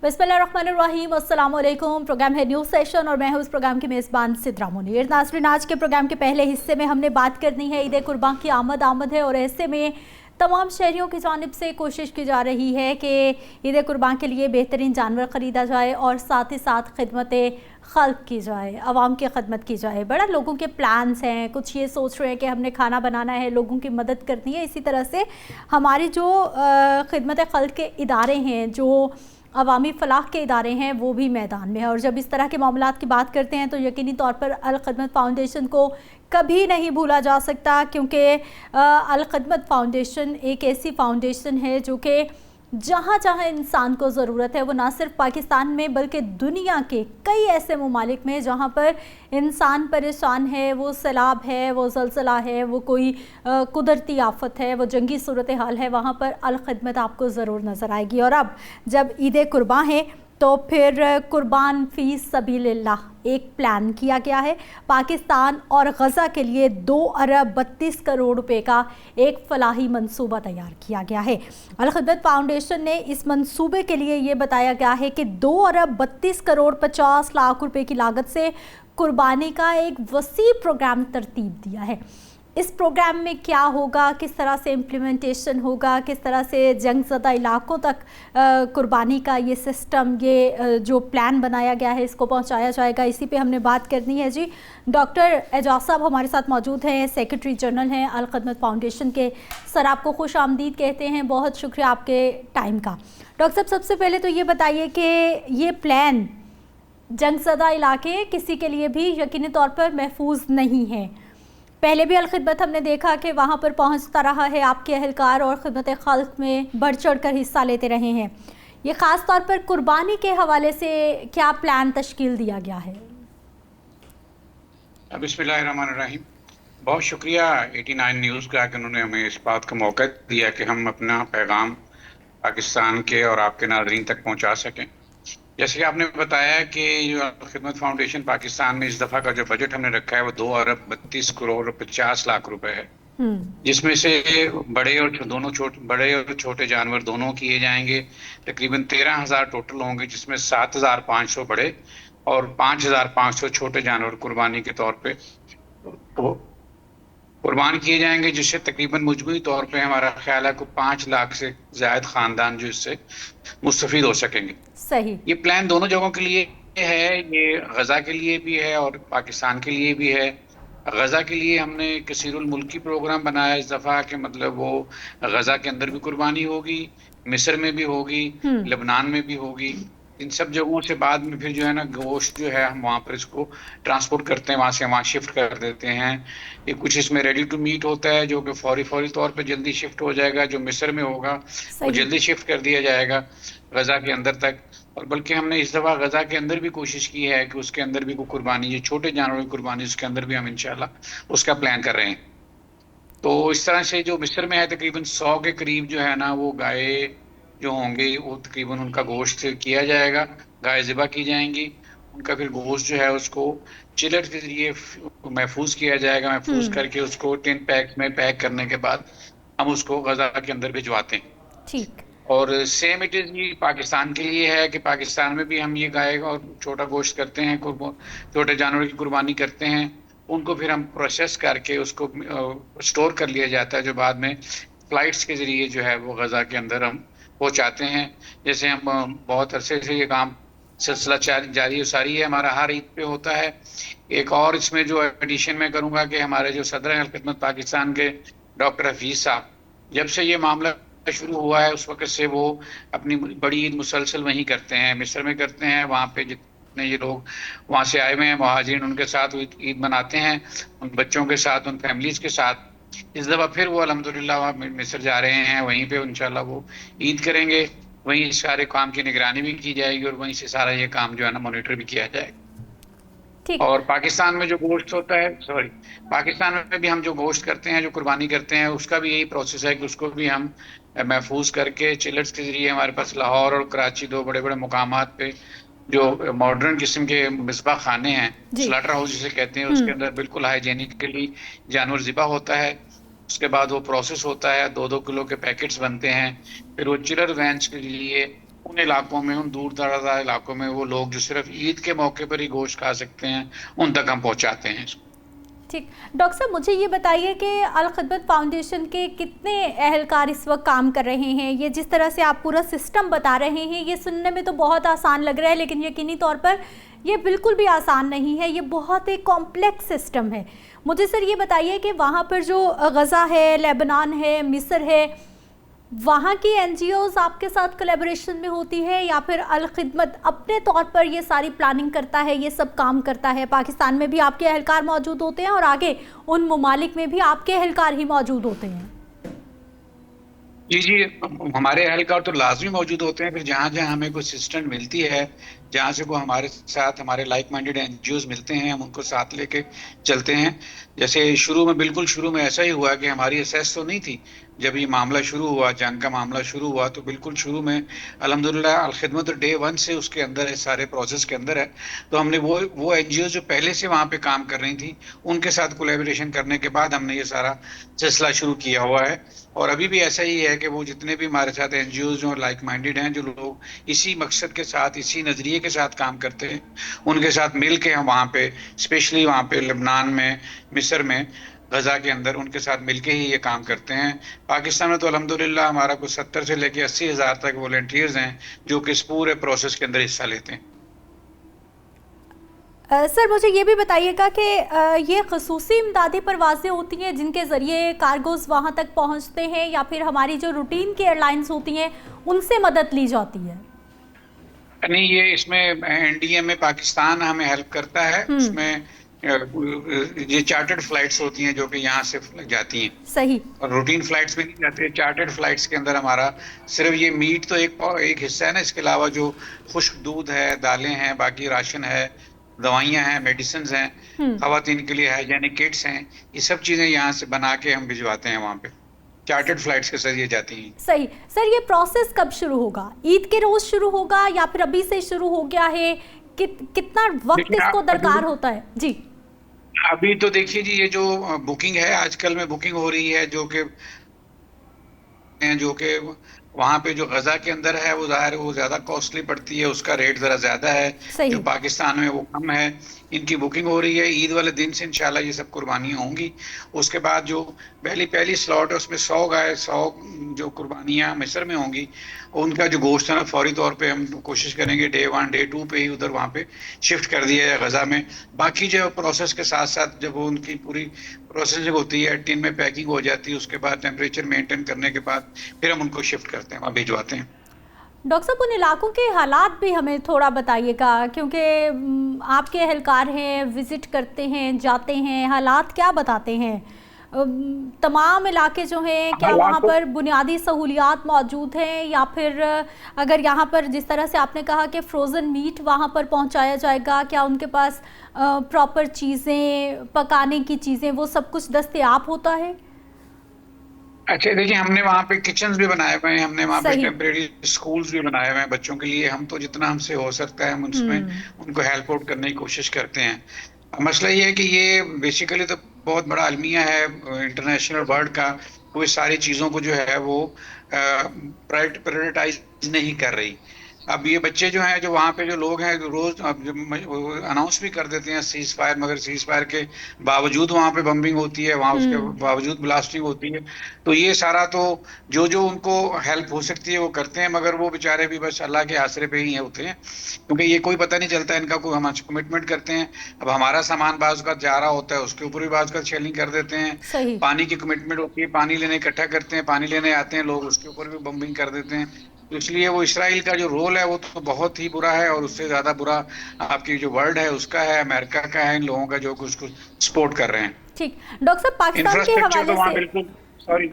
बिस्मिल्लाहिर्रहमानिर्रहीम, अस्सलाम वालेकुम। प्रोग्राम है न्यूज़ सेशन और मैं हूँ उस प्रोग्राम की मेज़बान सिद्रा मुनीर। नाज़रीन, आज के प्रोग्राम के पहले हिस्से में हमने बात करनी है ईद कुर्बान की आमद है और ऐसे में तमाम शहरियों की जानिब से कोशिश की जा रही है कि ईद कुर्बान के लिए बेहतरीन जानवर ख़रीदा जाए और साथ ही साथ खिदमत खल्क की जाए, आवाम की खदमत की जाए। बड़ा लोगों के प्लान्स हैं, कुछ ये सोच रहे हैं कि हमने खाना बनाना है, लोगों की मदद करनी है। इसी तरह से हमारी जो खिदमत खल्क के इदारे हैं, जो अवामी फ़लाह के इदारे हैं, वो भी मैदान में है। और जब इस तरह के मामलात की बात करते हैं तो यकीनी तौर पर अल खिदमत फ़ाउंडेशन को कभी नहीं भूला जा सकता, क्योंकि अल खिदमत फ़ाउंडेशन एक ऐसी फ़ाउंडेशन है जो कि जहाँ जहाँ इंसान को ज़रूरत है, वो ना सिर्फ पाकिस्तान में बल्कि दुनिया के कई ऐसे ममालिक में जहाँ पर इंसान परेशान है, वो सैलाब है, वो ज़लज़ला है, वो कोई कुदरती आफत है, वो जंगी सूरत हाल है, वहाँ पर अल खिदमत आपको ज़रूर नज़र आएगी। और अब जब ईद कुर्बान है तो फिर कुर्बान फ़ी सबीलिल्लाह एक प्लान किया गया है। पाकिस्तान और गज़ा के लिए 2 अरब 32 करोड़ रुपए का एक फ़लाही मंसूबा तैयार किया गया है। अल खिदमत फ़ाउंडेशन ने इस मंसूबे के लिए ये बताया गया है कि 2 अरब 32 करोड़ 50 लाख रुपए की लागत से कुर्बानी का एक वसी प्रोग्राम तरतीब दिया है। इस प्रोग्राम में क्या होगा, किस तरह से इम्प्लीमेंटेशन होगा, किस तरह से जंगज़दा इलाकों तक कुर्बानी का ये सिस्टम, ये जो प्लान बनाया गया है, इसको पहुंचाया जाएगा, इसी पे हमने बात करनी है। जी, डॉक्टर एजाज साहब हमारे साथ मौजूद हैं, सेक्रेटरी जनरल हैं अल खिदमत फ़ाउंडेशन के। सर, आपको खुश आमदीद कहते हैं, बहुत शुक्रिया आपके टाइम का। डॉक्टर साहब, सबसे पहले तो ये बताइए कि ये प्लान जंगज़दा इलाके किसी के लिए भी यकीनी तौर पर महफूज नहीं है। पहले भी अल खिदमत हमने देखा कि वहाँ पर पहुँचता रहा है, आपके अहलकार और खिदमत खल्क में बढ़ चढ़ कर हिस्सा लेते रहे हैं। ये ख़ास तौर पर कुर्बानी के हवाले से क्या प्लान तश्कील दिया गया है? बिस्मिल्लाहिर्रहमानिर्रहीम। बहुत शुक्रिया 89 न्यूज़ का कि उन्होंने हमें इस बात का मौका दिया कि हम अपना पैगाम पाकिस्तान के और आपके नाज़रीन तक पहुंचा सकें। जैसे कि आपने बताया कि जो खिदमत फाउंडेशन पाकिस्तान में इस दफ़ा का जो बजट हमने रखा है वो 2 अरब 32 करोड़ 50 लाख रुपए है, जिसमें से बड़े और छोटे जानवर दोनों किए जाएंगे। तकरीबन 13,000 टोटल होंगे, जिसमें 7,500 बड़े और 5,500 छोटे जानवर कुर्बानी के तौर पे तो कुर्बान किए जाएंगे, जिससे तकरीबन मजमूई तौर पे हमारा ख्याल है कि 5 लाख से ज्यादा खानदान जो इससे मुस्तफीद हो सकेंगे। सही। ये प्लान दोनों जगहों के लिए है, ये गजा के लिए भी है और पाकिस्तान के लिए भी है। गजा के लिए हमने कसीरुल मुल्की प्रोग्राम बनाया इस दफा के, मतलब वो गजा के अंदर भी कुर्बानी होगी, मिस्र में भी होगी, लेबनान में भी होगी। इन सब जगहों से बाद में फिर जो है ना, गोश्त जो है हम वहाँ पर इसको ट्रांसपोर्ट करते हैं, वहाँ से वहाँ शिफ्ट कर देते हैं। ये कुछ इसमें रेडी टू मीट होता है जो कि फौरी तौर पे जल्दी शिफ्ट हो जाएगा। जो मिस्र में होगा वो जल्दी शिफ्ट कर दिया जाएगा गजा के अंदर तक। और बल्कि हमने इस दफा गजा के अंदर भी कोशिश की है कि उसके अंदर भी कोई कुर्बानी, ये छोटे जानवरों की कुर्बानी, उसके अंदर भी हम इंशाल्लाह उसका प्लान कर रहे हैं। तो इस तरह से जो मिस्र में है तकरीबन 100 के करीब जो है ना, वो गाय जो होंगे वो तकरीबन उनका गोश्त किया जाएगा, गाय ज़िबा की जाएंगी। उनका फिर गोश्त जो है उसको चिलर के जरिए महफूज किया जाएगा। महफूज करके उसको टिन पैक में पैक करने के बाद हम उसको गजा के अंदर भिजवाते हैं। ठीक। और सेम इट इज ये पाकिस्तान के लिए है कि पाकिस्तान में भी हम ये गाय और छोटा गोश्त करते हैं, छोटे जानवरों की कुर्बानी करते हैं। उनको फिर हम प्रोसेस करके उसको स्टोर कर लिया जाता है, जो बाद में फ्लाइट्स के जरिए जो है वो गजा के अंदर हम पहुंचाते हैं। जैसे हम बहुत अरसे से ये काम सिलसिला जारी सारी है, हमारा हर ईद पे होता है। एक और इसमें जो एडिशन में करूंगा कि हमारे जो सदर अल खिदमत पाकिस्तान के डॉक्टर हफीज साहब, जब से ये मामला शुरू हुआ है उस वक्त से वो अपनी बड़ी ईद मुसलसल वहीं करते हैं, मिस्र में करते हैं। वहाँ पे जितने ये लोग वहाँ से आए हुए हैं मुहाजिरीन, उनके साथ ईद मनाते हैं, उन बच्चों के साथ, उन फैमिलीज के साथ। इस दफा फिर वो अल्हम्दुलिल्लाह मिस्र जा रहे हैं, वहीं पे इंशाल्लाह वो ईद करेंगे। वहीं इस सारे काम की निगरानी भी की जाएगी और वहीं से सारा ये काम जो है ना मॉनिटर भी किया जाएगा। और पाकिस्तान में जो गोश्त होता है, पाकिस्तान में भी हम जो गोश्त करते हैं, जो कुर्बानी करते हैं, उसका भी यही प्रोसेस है कि उसको भी हम महफूज करके चिलर्स के जरिए, हमारे पास लाहौर और कराची दो बड़े बड़े मुकामात पे जो मॉडर्न किस्म के मिसबा खाने हैं, स्लाटर हाउस जिसे कहते हैं, उसके अंदर बिल्कुल हाइजेनिकली जानवर ज़िबा होता है। उसके बाद वो प्रोसेस होता है, 2-2 किलो के पैकेट्स बनते हैं। फिर वो चिलर वैन्स के लिए उन इलाकों में, उन दूर दराज इलाकों में वो लोग जो सिर्फ ईद के मौके पर ही गोश्त खा सकते हैं, उन तक हम पहुंचाते हैं इसको। ठीक। डॉक्टर साहब, मुझे ये बताइए कि अल खिदमत फाउंडेशन के कितने अहलकार इस वक्त काम कर रहे हैं? ये जिस तरह से आप पूरा सिस्टम बता रहे हैं, ये सुनने में तो बहुत आसान लग रहा है, लेकिन यकीनी तौर पर ये बिल्कुल भी आसान नहीं है। ये बहुत एक कॉम्प्लेक्स सिस्टम है। मुझे सर ये बताइए कि वहाँ पर जो गज़ा है, लेबनान है, मिस्र है, वहाँ की एनजीओज आपके साथ कोलैबोरेशन में होती है या फिर अल खिदमत अपने तौर पर ये सारी प्लानिंग करता है, ये सब काम करता है? पाकिस्तान में भी आपके एहलकार मौजूद होते हैं और आगे उन ममालिक में भी आपके एहलकार ही मौजूद होते हैं? जी, हमारे एहलकार तो लाजमी मौजूद होते हैं। फिर जहाँ जहाँ हमें कोई असिस्टेंट मिलती है, जहाँ से कोई हमारे साथ हमारे लाइक माइंडेड एनजीओज मिलते हैं, हम उनको साथ लेके चलते हैं। जैसे बिल्कुल शुरू में ऐसा ही हुआ कि हमारी असेस तो नहीं थी। जब ये मामला शुरू हुआ, जंग का मामला शुरू हुआ, तो बिल्कुल शुरू में अल्हम्दुलिल्लाह अल खिदमत डे 1 से उसके अंदर है, सारे प्रोसेस के अंदर है। तो हमने वो एनजीओ जो पहले से वहाँ पे काम कर रही थी, उनके साथ कोलैबोरेशन करने के बाद हमने ये सारा सिलसिला शुरू किया हुआ है। और अभी भी ऐसा ही है कि वो जितने भी हमारे साथ एनजीओ जो लाइक माइंडेड हैं, जो लोग इसी मकसद के साथ, इसी नजरिए के साथ काम करते हैं, उनके साथ मिल के हम वहाँ पे, स्पेशली वहाँ पे लेबनान में, मिस्र में, गजा के अंदर उनके साथ मिलके ही ये काम करते हैं। पाकिस्तान में तो अल्हम्दुलिल्लाह हमारा कुछ 70 से लेके 80,000 तक वॉलंटियर्स हैं जो कि इस पूरे प्रोसेस के अंदर हिस्सा लेते हैं। सर, मुझे ये भी बताइएगा कि ये खसूसी इमदादी परवाज़ें होती हैं जिनके ज़रिए कार्गोज़ वहाँ तक पहुँचते हैं, या फिर हमारी जो रूटीन की एयरलाइंस होती हैं उनसे मदद ली जाती है? नहीं, ये इसमें एनडीएम में पाकिस्तान हमें हेल्प करता है। उसमें ये चार्टर्ड फ्लाइट्स होती हैं जो कि यहाँ से जाती हैं। सही। और रूटीन फ्लाइट्स में नहीं जाते। चार्टर्ड फ्लाइट्स के अंदर हमारा सिर्फ ये मीट तो एक हिस्सा है ना, इसके अलावा जो खुश्क दूध है, दालें हैं, बाकी राशन है, दवाइयां हैं, मेडिसिन हैं, खवातीन के लिए हाइजेनिक किट्स हैं, ये सब चीजें यहाँ से बना के हम भिजवाते हैं वहाँ पे। चार्टर्ड फ्लाइट्स के जरिए जाती हैं। सही। सर, ये प्रोसेस कब शुरू होगा? ईद के रोज शुरू होगा या फिर अभी से शुरू हो गया है? कितना वक्त इसको दरकार होता है? जी, अभी तो देखिए जी, ये जो बुकिंग है, आजकल में बुकिंग हो रही है जो कि वहां पे जो गजा के अंदर है, वो जाहिर वो ज्यादा कॉस्टली पड़ती है, उसका रेट जरा ज्यादा है। सही। जो पाकिस्तान में वो कम है। इनकी बुकिंग हो रही है। ईद वाले दिन से इंशाल्लाह ये सब कुर्बानियां होंगी। उसके बाद जो पहली स्लॉट है, उसमें 100 जो कुर्बानियां मिस्र में होंगी, उनका जो गोश्त है ना, फौरी तौर पे हम कोशिश करेंगे डे 1 डे 2 पे ही उधर वहां पे शिफ्ट कर दिया जाए गजा में। बाकी जो प्रोसेस के साथ साथ जब वो उनकी पूरी प्रोसेसिंग होती है, टिन में पैकिंग हो जाती है, उसके बाद टेम्परेचर मेंटेन करने के बाद फिर हम उनको शिफ्ट करते हैं, वहाँ भिजवाते हैं। डॉक्टर साहब, उन इलाकों के हालात भी हमें थोड़ा बताइएगा, क्योंकि आपके एहलकार हैं, विजिट करते हैं, जाते हैं, हालात क्या बताते हैं? तमाम इलाके जो हैं, क्या वहाँ पर बुनियादी सहूलियात मौजूद हैं, या फिर अगर यहाँ पर जिस तरह से आपने कहा कि फ्रोज़न मीट वहाँ पर पहुँचाया जाएगा, क्या उनके पास प्रॉपर चीज़ें, पकाने की चीज़ें, वो सब कुछ दस्तयाब होता है? अच्छा, देखिए, हमने वहाँ पे किचन्स भी बनाए हुए हैं, हमने वहाँ पे टेम्परेरी स्कूल्स भी बनाए हुए हैं बच्चों के लिए। हम तो जितना हमसे हो सकता है हम उसमें उनको हेल्प आउट करने की कोशिश करते हैं। मसला ये है कि ये बेसिकली तो बहुत बड़ा अलमिया है इंटरनेशनल वर्ल्ड का। वो इस सारी चीजों को जो है वो प्रायोरिटाइज नहीं कर रही। अब ये बच्चे जो हैं, जो वहाँ पे जो लोग हैं, रोज अनाउंस भी कर देते हैं सीज फायर, मगर सीज फायर के बावजूद वहाँ पे बम्बिंग होती है, वहाँ उसके बावजूद ब्लास्टिंग होती है। तो ये सारा तो जो उनको हेल्प हो सकती है वो करते हैं, मगर वो बेचारे भी बस अल्लाह के आसरे पे ही होते हैं, क्योंकि ये कोई पता नहीं चलता इनका। कोई हम कमिटमेंट करते हैं, अब हमारा सामान बाज़ का जा रहा होता है, उसके ऊपर भी बाज़ का शेलिंग कर देते हैं। पानी की कमिटमेंट होती है, पानी लेने इकट्ठा करते हैं, पानी लेने आते हैं लोग, उसके ऊपर भी बम्बिंग कर देते हैं। तो इसलिए वो इसराइल का जो रोल है वो तो बहुत ही बुरा है, और उससे ज्यादा बुरा आपकी जो वर्ल्ड है उसका है, अमेरिका का है, इन लोगों का जो कुछ सपोर्ट कर रहे हैं। ठीक। डॉक्टर साहब, पाकिस्तान के हवाले से बिल्कुल, सॉरी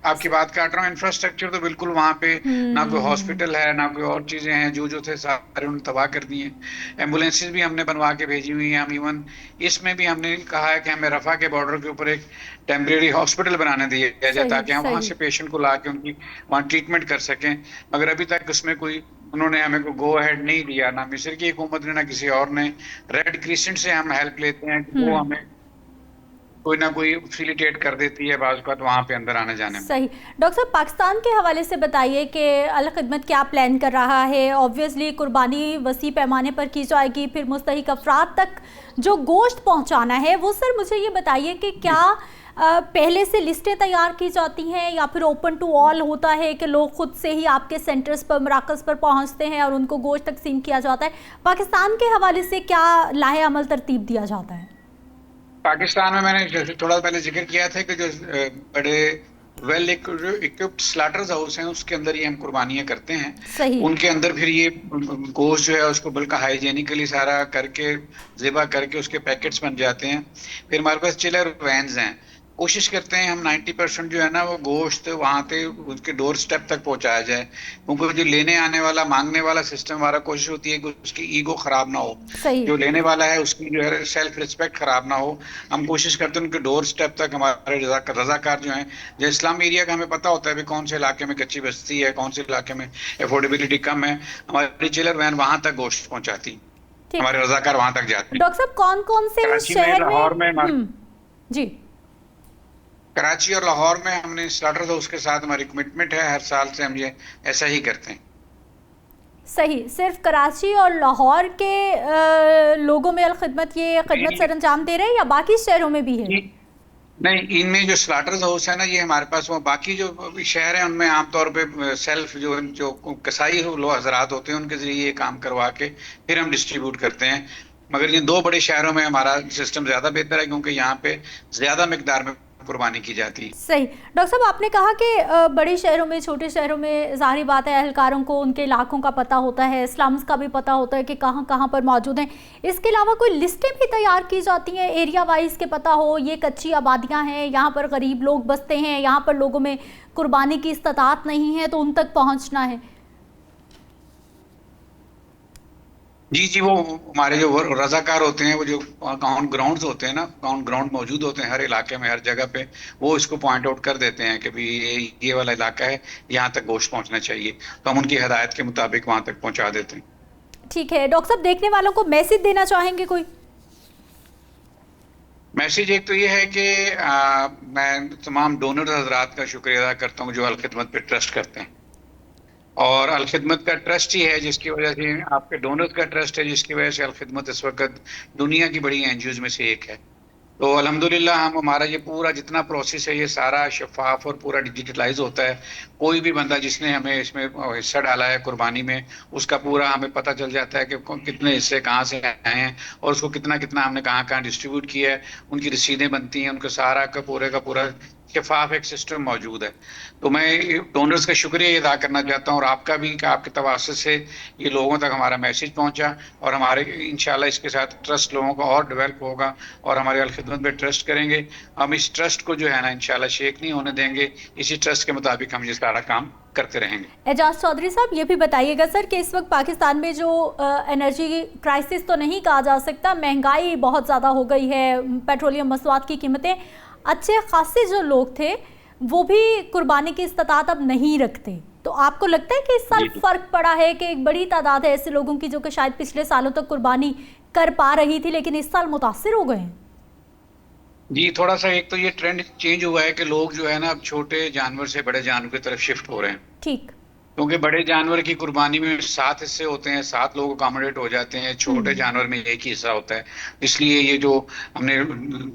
आपकी बात काट रहा हूँ, इंफ्रास्ट्रक्चर तो बिल्कुल वहां पे ना कोई हॉस्पिटल है, ना कोई और चीजें हैं। जो थे सारे उन्होंने तबाह कर दिए। एम्बुलेंसेज भी हमने बनवा के भेजी हुई हैं। हम इवन इसमें भी हमने कहा है कि हमें रफा के बॉर्डर के ऊपर एक टेम्परेरी हॉस्पिटल बनाने दिया जाए, ताकि हम वहां से पेशेंट को ला के उनकी वहाँ ट्रीटमेंट कर सकें। मगर अभी तक उसमें कोई उन्होंने हमें को गो अहेड नहीं दिया, ना मिस्र की हुकूमत ने, ना किसी और ने। रेड क्रिसेंट से हम हेल्प लेते हैं, वो हमें कोई ना कोई फैसिलिटेट कर देती है बाज़ औक़ात वहाँ पे अंदर आने जाने में। सही। डॉक्टर साहब, पाकिस्तान के हवाले से बताइए कि अल खिदमत क्या प्लान कर रहा है? ऑब्वियसली कुर्बानी वसी पैमाने पर की जाएगी, फिर मुस्तहिक अफराद तक जो गोश्त पहुंचाना है वो सर मुझे ये बताइए कि क्या पहले से लिस्टें तैयार की जाती हैं या फिर ओपन टू ऑल होता है कि लोग खुद से ही आपके सेंटर्स पर, मराकज़ पर पहुंचते हैं और उनको गोश्त तकसीम किया जाता है? पाकिस्तान के हवाले से क्या लाहे अमल तरतीब दिया जाता है? पाकिस्तान में मैंने जैसे थोड़ा पहले जिक्र किया था कि जो बड़े वेल इक्विप्ड स्लॉटर्स हाउस हैं उसके अंदर ये हम कुर्बानियां करते हैं। सही। उनके अंदर फिर ये गोश्त जो है उसको बिल्कुल हाइजेनिकली सारा करके ज़िबा करके उसके पैकेट्स बन जाते हैं। फिर हमारे पास चिलर वैन्स हैं। कोशिश करते हैं हम 90% जो है ना वो गोश्त वहाँ पे उसके डोर स्टेप तक पहुंचाया जाए, क्योंकि जो लेने आने वाला मांगने वाला सिस्टम हमारा कोशिश होती है कि उसकी ईगो खराब ना हो, सही। जो लेने वाला है उसकी जो है सेल्फ रिस्पेक्ट खराब ना हो। हम कोशिश करते हैं उनके डोर स्टेप तक हमारे रजाकार जो हैं, जो इस्लाम एरिया का हमें पता होता है भी कौन से इलाके में कच्ची बस्ती है, कौन से इलाके में अफोर्डेबिलिटी कम है, हमारी चिलर वैन वहां तक गोश्त पहुंचाती, हमारे रजाकार वहां तक जाते हैं। डॉक्टर साहब, कौन कौन से शहर में? जी। कराची और लाहौर में हमने स्लॉटर हाउस के साथ हमारी कमिटमेंट है, हर साल से हम ये ऐसा ही करते हैं। सही। सिर्फ कराची और लाहौर के लोगों में अल खिदमत ये खिदमत सर अंजाम दे रहे हैं या बाकी शहरों में भी है? नहीं, इनमें जो स्लॉटर हाउस है ना ये हमारे पास, वो बाकी जो शहर हैं उनमें आमतौर पे सेल्फ जो कसाई लोग हजरात होते हैं उनके जरिए ये काम करवा के फिर हम डिस्ट्रीब्यूट करते हैं। मगर ये 2 बड़े शहरों में हमारा सिस्टम ज्यादा बेहतर है क्योंकि यहाँ पे ज्यादा मिकदार में कुर्बानी की जाती है। सही। डॉक्टर साहब, आपने कहा कि बड़े शहरों में, छोटे शहरों में ज़ाहिर बात है अहलकारों को उनके इलाकों का पता होता है, स्लम्स का भी पता होता है कि कहाँ कहाँ पर मौजूद हैं। इसके अलावा कोई लिस्टें भी तैयार की जाती हैं एरिया वाइज के पता हो ये कच्ची आबादियाँ हैं, यहाँ पर गरीब लोग बसते हैं, यहाँ पर लोगों में कुर्बानी की इस्तात नहीं है तो उन तक पहुँचना है? जी, वो हमारे जो रजाकार होते हैं, वो जो काउंट ग्राउंड्स होते हैं ना, काउंट ग्राउंड मौजूद होते हैं हर इलाके में, हर जगह पे, वो इसको पॉइंट आउट कर देते हैं कि भाई ये वाला इलाका है, यहाँ तक गोश्त पहुंचना चाहिए, तो हम उनकी हिदायत के मुताबिक वहां तक पहुंचा देते हैं। ठीक है। डॉक्टर साहब, देखने वालों को मैसेज देना चाहेंगे कोई? मैसेज एक तो ये है कि मैं तमाम डोनर हजरात का शुक्रिया अदा करता हूँ जो अल खिदमत पे ट्रस्ट करते हैं, और अल खिदमत का ट्रस्ट ही है जिसकी वजह से, आपके डोनर्स का ट्रस्ट है जिसकी वजह से अल खिदमत इस वक्त दुनिया की बड़ी एनजीओज में से एक है। तो अल्हम्दुलिल्लाह हम, हमारा ये पूरा जितना प्रोसेस है ये सारा शफाफ और पूरा डिजिटलाइज होता है। कोई भी बंदा जिसने हमें इसमें हिस्सा डाला है कुर्बानी में, उसका पूरा हमें पता चल जाता है कि कितने हिस्से कहाँ से आए हैं और उसको कितना कितना हमने कहाँ कहाँ डिस्ट्रीब्यूट किया है, उनकी रसीदें बनती हैं, उनका सारा का पूरा शफाफ एक सिस्टम मौजूद है। तो मैं डोनर्स का शुक्रिया अदा करना चाहता हूँ और आपका भी कि आपके तवासुत से ये लोगों तक हमारा मैसेज पहुंचा, और हमारे इंशाल्लाह इसके साथ ट्रस्ट लोगों का और डेवलप होगा और हमारे अल खिदमत पे ट्रस्ट करेंगे। हम इस ट्रस्ट को जो है ना इंशाल्लाह शेक नहीं होने देंगे, इसी ट्रस्ट के मुताबिक हम ये सारा काम करते रहेंगे। एजाज चौधरी साहब, ये भी बताइएगा सर कि इस वक्त पाकिस्तान में जो एनर्जी क्राइसिस तो नहीं कहा जा सकता, महंगाई बहुत ज़्यादा हो गई है, पेट्रोलियम मसवाद की कीमतें, अच्छे खासे जो लोग थे वो भी कुर्बानी की इस्तात अब नहीं रखते, तो आपको लगता है कि इस साल फ़र्क पड़ा है कि एक बड़ी तादाद है ऐसे लोगों की जो कि शायद पिछले सालों तक कुर्बानी कर पा रही थी लेकिन इस साल मुतासिर हो गए हैं? जी, थोड़ा सा एक तो ये ट्रेंड चेंज हुआ है कि लोग जो है ना अब छोटे जानवर से बड़े जानवर की तरफ शिफ्ट हो रहे हैं। ठीक। क्योंकि बड़े जानवर की कुर्बानी में 7 हिस्से होते हैं, 7 लोग अकोमोडेट हो जाते हैं, छोटे जानवर में एक ही हिस्सा होता है। इसलिए ये जो हमने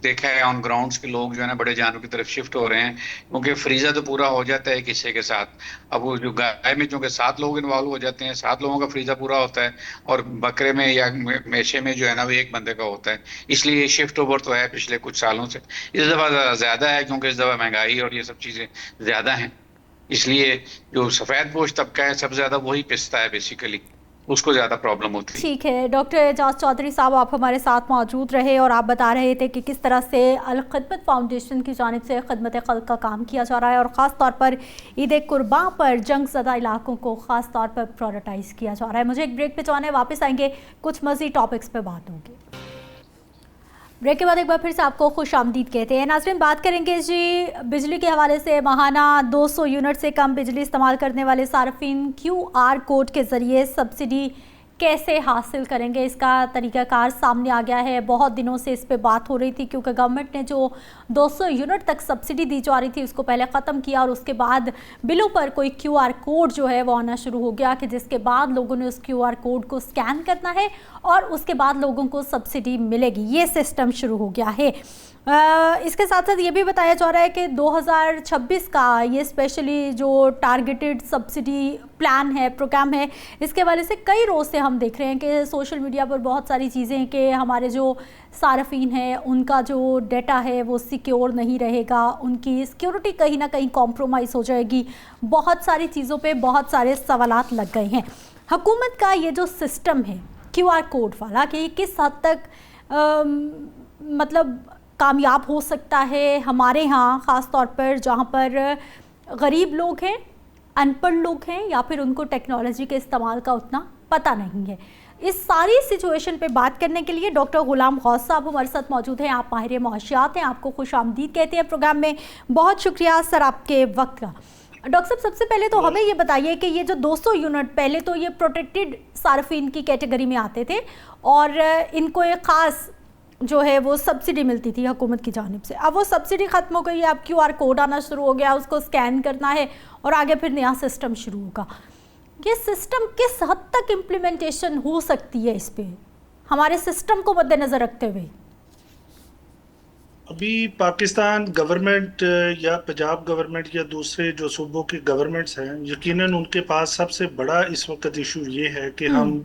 देखा है ऑन ग्राउंड्स के लोग जो है ना बड़े जानवर की तरफ शिफ्ट हो रहे हैं, क्योंकि फ्रीजा तो पूरा हो जाता है एक हिस्से के साथ। अब वो जो गाय में चूंकि 7 लोग इन्वॉल्व हो जाते हैं, 7 लोगों का फ्रीजा पूरा होता है, और बकरे में या मेशे में जो है ना वो एक बंदे का होता है। इसलिए ये शिफ्ट ओवर तो है पिछले कुछ सालों से, इस दफा ज्यादा है क्योंकि इस दफा महंगाई और ये सब चीजें ज्यादा हैं। इसलिए जो सफेद पोश तबका है सबसे ज्यादा वही पिसता है, बेसिकली उसको ज्यादा प्रॉब्लम होती है। ठीक है। डॉक्टर एजाज चौधरी साहब, आप हमारे साथ मौजूद रहे और आप बता रहे थे कि किस तरह से अल खिदमत फाउंडेशन की जानिब से खिदमत खल्क का काम किया जा रहा है और ख़ास तौर पर ईद कुर्बान पर जंग ज़दा इलाकों को ख़ास तौर पर प्रायोरिटाइज़ किया जा रहा है। मुझे एक ब्रेक पे जाना है, वापस आएंगे, कुछ मज़ीद टॉपिक्स पर बात होगी। ब्रेक के बाद एक बार फिर से आपको खुश आमदीद कहते हैं। नाज़रीन, बात करेंगे जी बिजली के हवाले से। माहाना 200 यूनिट से कम बिजली इस्तेमाल करने वाले सार्फिन QR कोड के ज़रिए सब्सिडी कैसे हासिल करेंगे, इसका तरीकाकार सामने आ गया है। बहुत दिनों से इस पे बात हो रही थी क्योंकि गवर्नमेंट ने जो 200 यूनिट तक सब्सिडी दी जा रही थी उसको पहले ख़त्म किया और उसके बाद बिलों पर कोई क्यूआर कोड जो है वो आना शुरू हो गया कि जिसके बाद लोगों ने उस क्यूआर कोड को स्कैन करना है और उसके बाद लोगों को सब्सिडी मिलेगी। ये सिस्टम शुरू हो गया है। इसके साथ साथ ये भी बताया जा रहा है कि 2026 का ये स्पेशली जो टारगेटेड सब्सिडी प्लान है, प्रोग्राम है, इसके वाले से कई रोज़ से हम देख रहे हैं कि सोशल मीडिया पर बहुत सारी चीज़ें कि हमारे जो सार्फिन हैं उनका जो डेटा है वो सिक्योर नहीं रहेगा, उनकी सिक्योरिटी कहीं ना कहीं कॉम्प्रोमाइज़ हो जाएगी। बहुत सारी चीज़ों पे बहुत सारे सवालात लग गए हैं। हुकूमत का ये जो सिस्टम है क्यूआर कोड वाला कि किस हद तक मतलब कामयाब हो सकता है हमारे यहाँ, ख़ास तौर पर जहाँ पर गरीब लोग हैं, अनपढ़ लोग हैं या फिर उनको टेक्नोलॉजी के इस्तेमाल का उतना पता नहीं है। इस सारी सिचुएशन पे बात करने के लिए डॉक्टर गुलाम गौस साहब हमारे साथ मौजूद हैं। आप माहिर मुआशियात हैं, आपको खुश आमदीद कहते हैं प्रोग्राम में। बहुत शुक्रिया सर आपके वक्त का। डॉक्टर साहब, सबसे पहले तो हमें ये बताइए कि ये जो 200 यूनिट पहले तो ये प्रोटेक्टेड सार्फिन की कैटेगरी में आते थे और इनको एक ख़ास जो है वो सब्सिडी मिलती थी हुकूमत की जानिब से। अब वो सब्सिडी ख़त्म हो गई है, अब क्यूआर कोड आना शुरू हो गया, उसको स्कैन करना है और आगे फिर नया सिस्टम शुरू होगा। ये सिस्टम किस हद तक इम्प्लीमेंटेशन हो सकती है इस पे, हमारे सिस्टम को मद्देनज़र रखते हुए? अभी पाकिस्तान गवर्नमेंट या पंजाब गवर्नमेंट या दूसरे जो सूबों की गवर्नमेंट्स हैं, यकीनन उनके पास सबसे बड़ा इस वक्त इशू ये है कि हम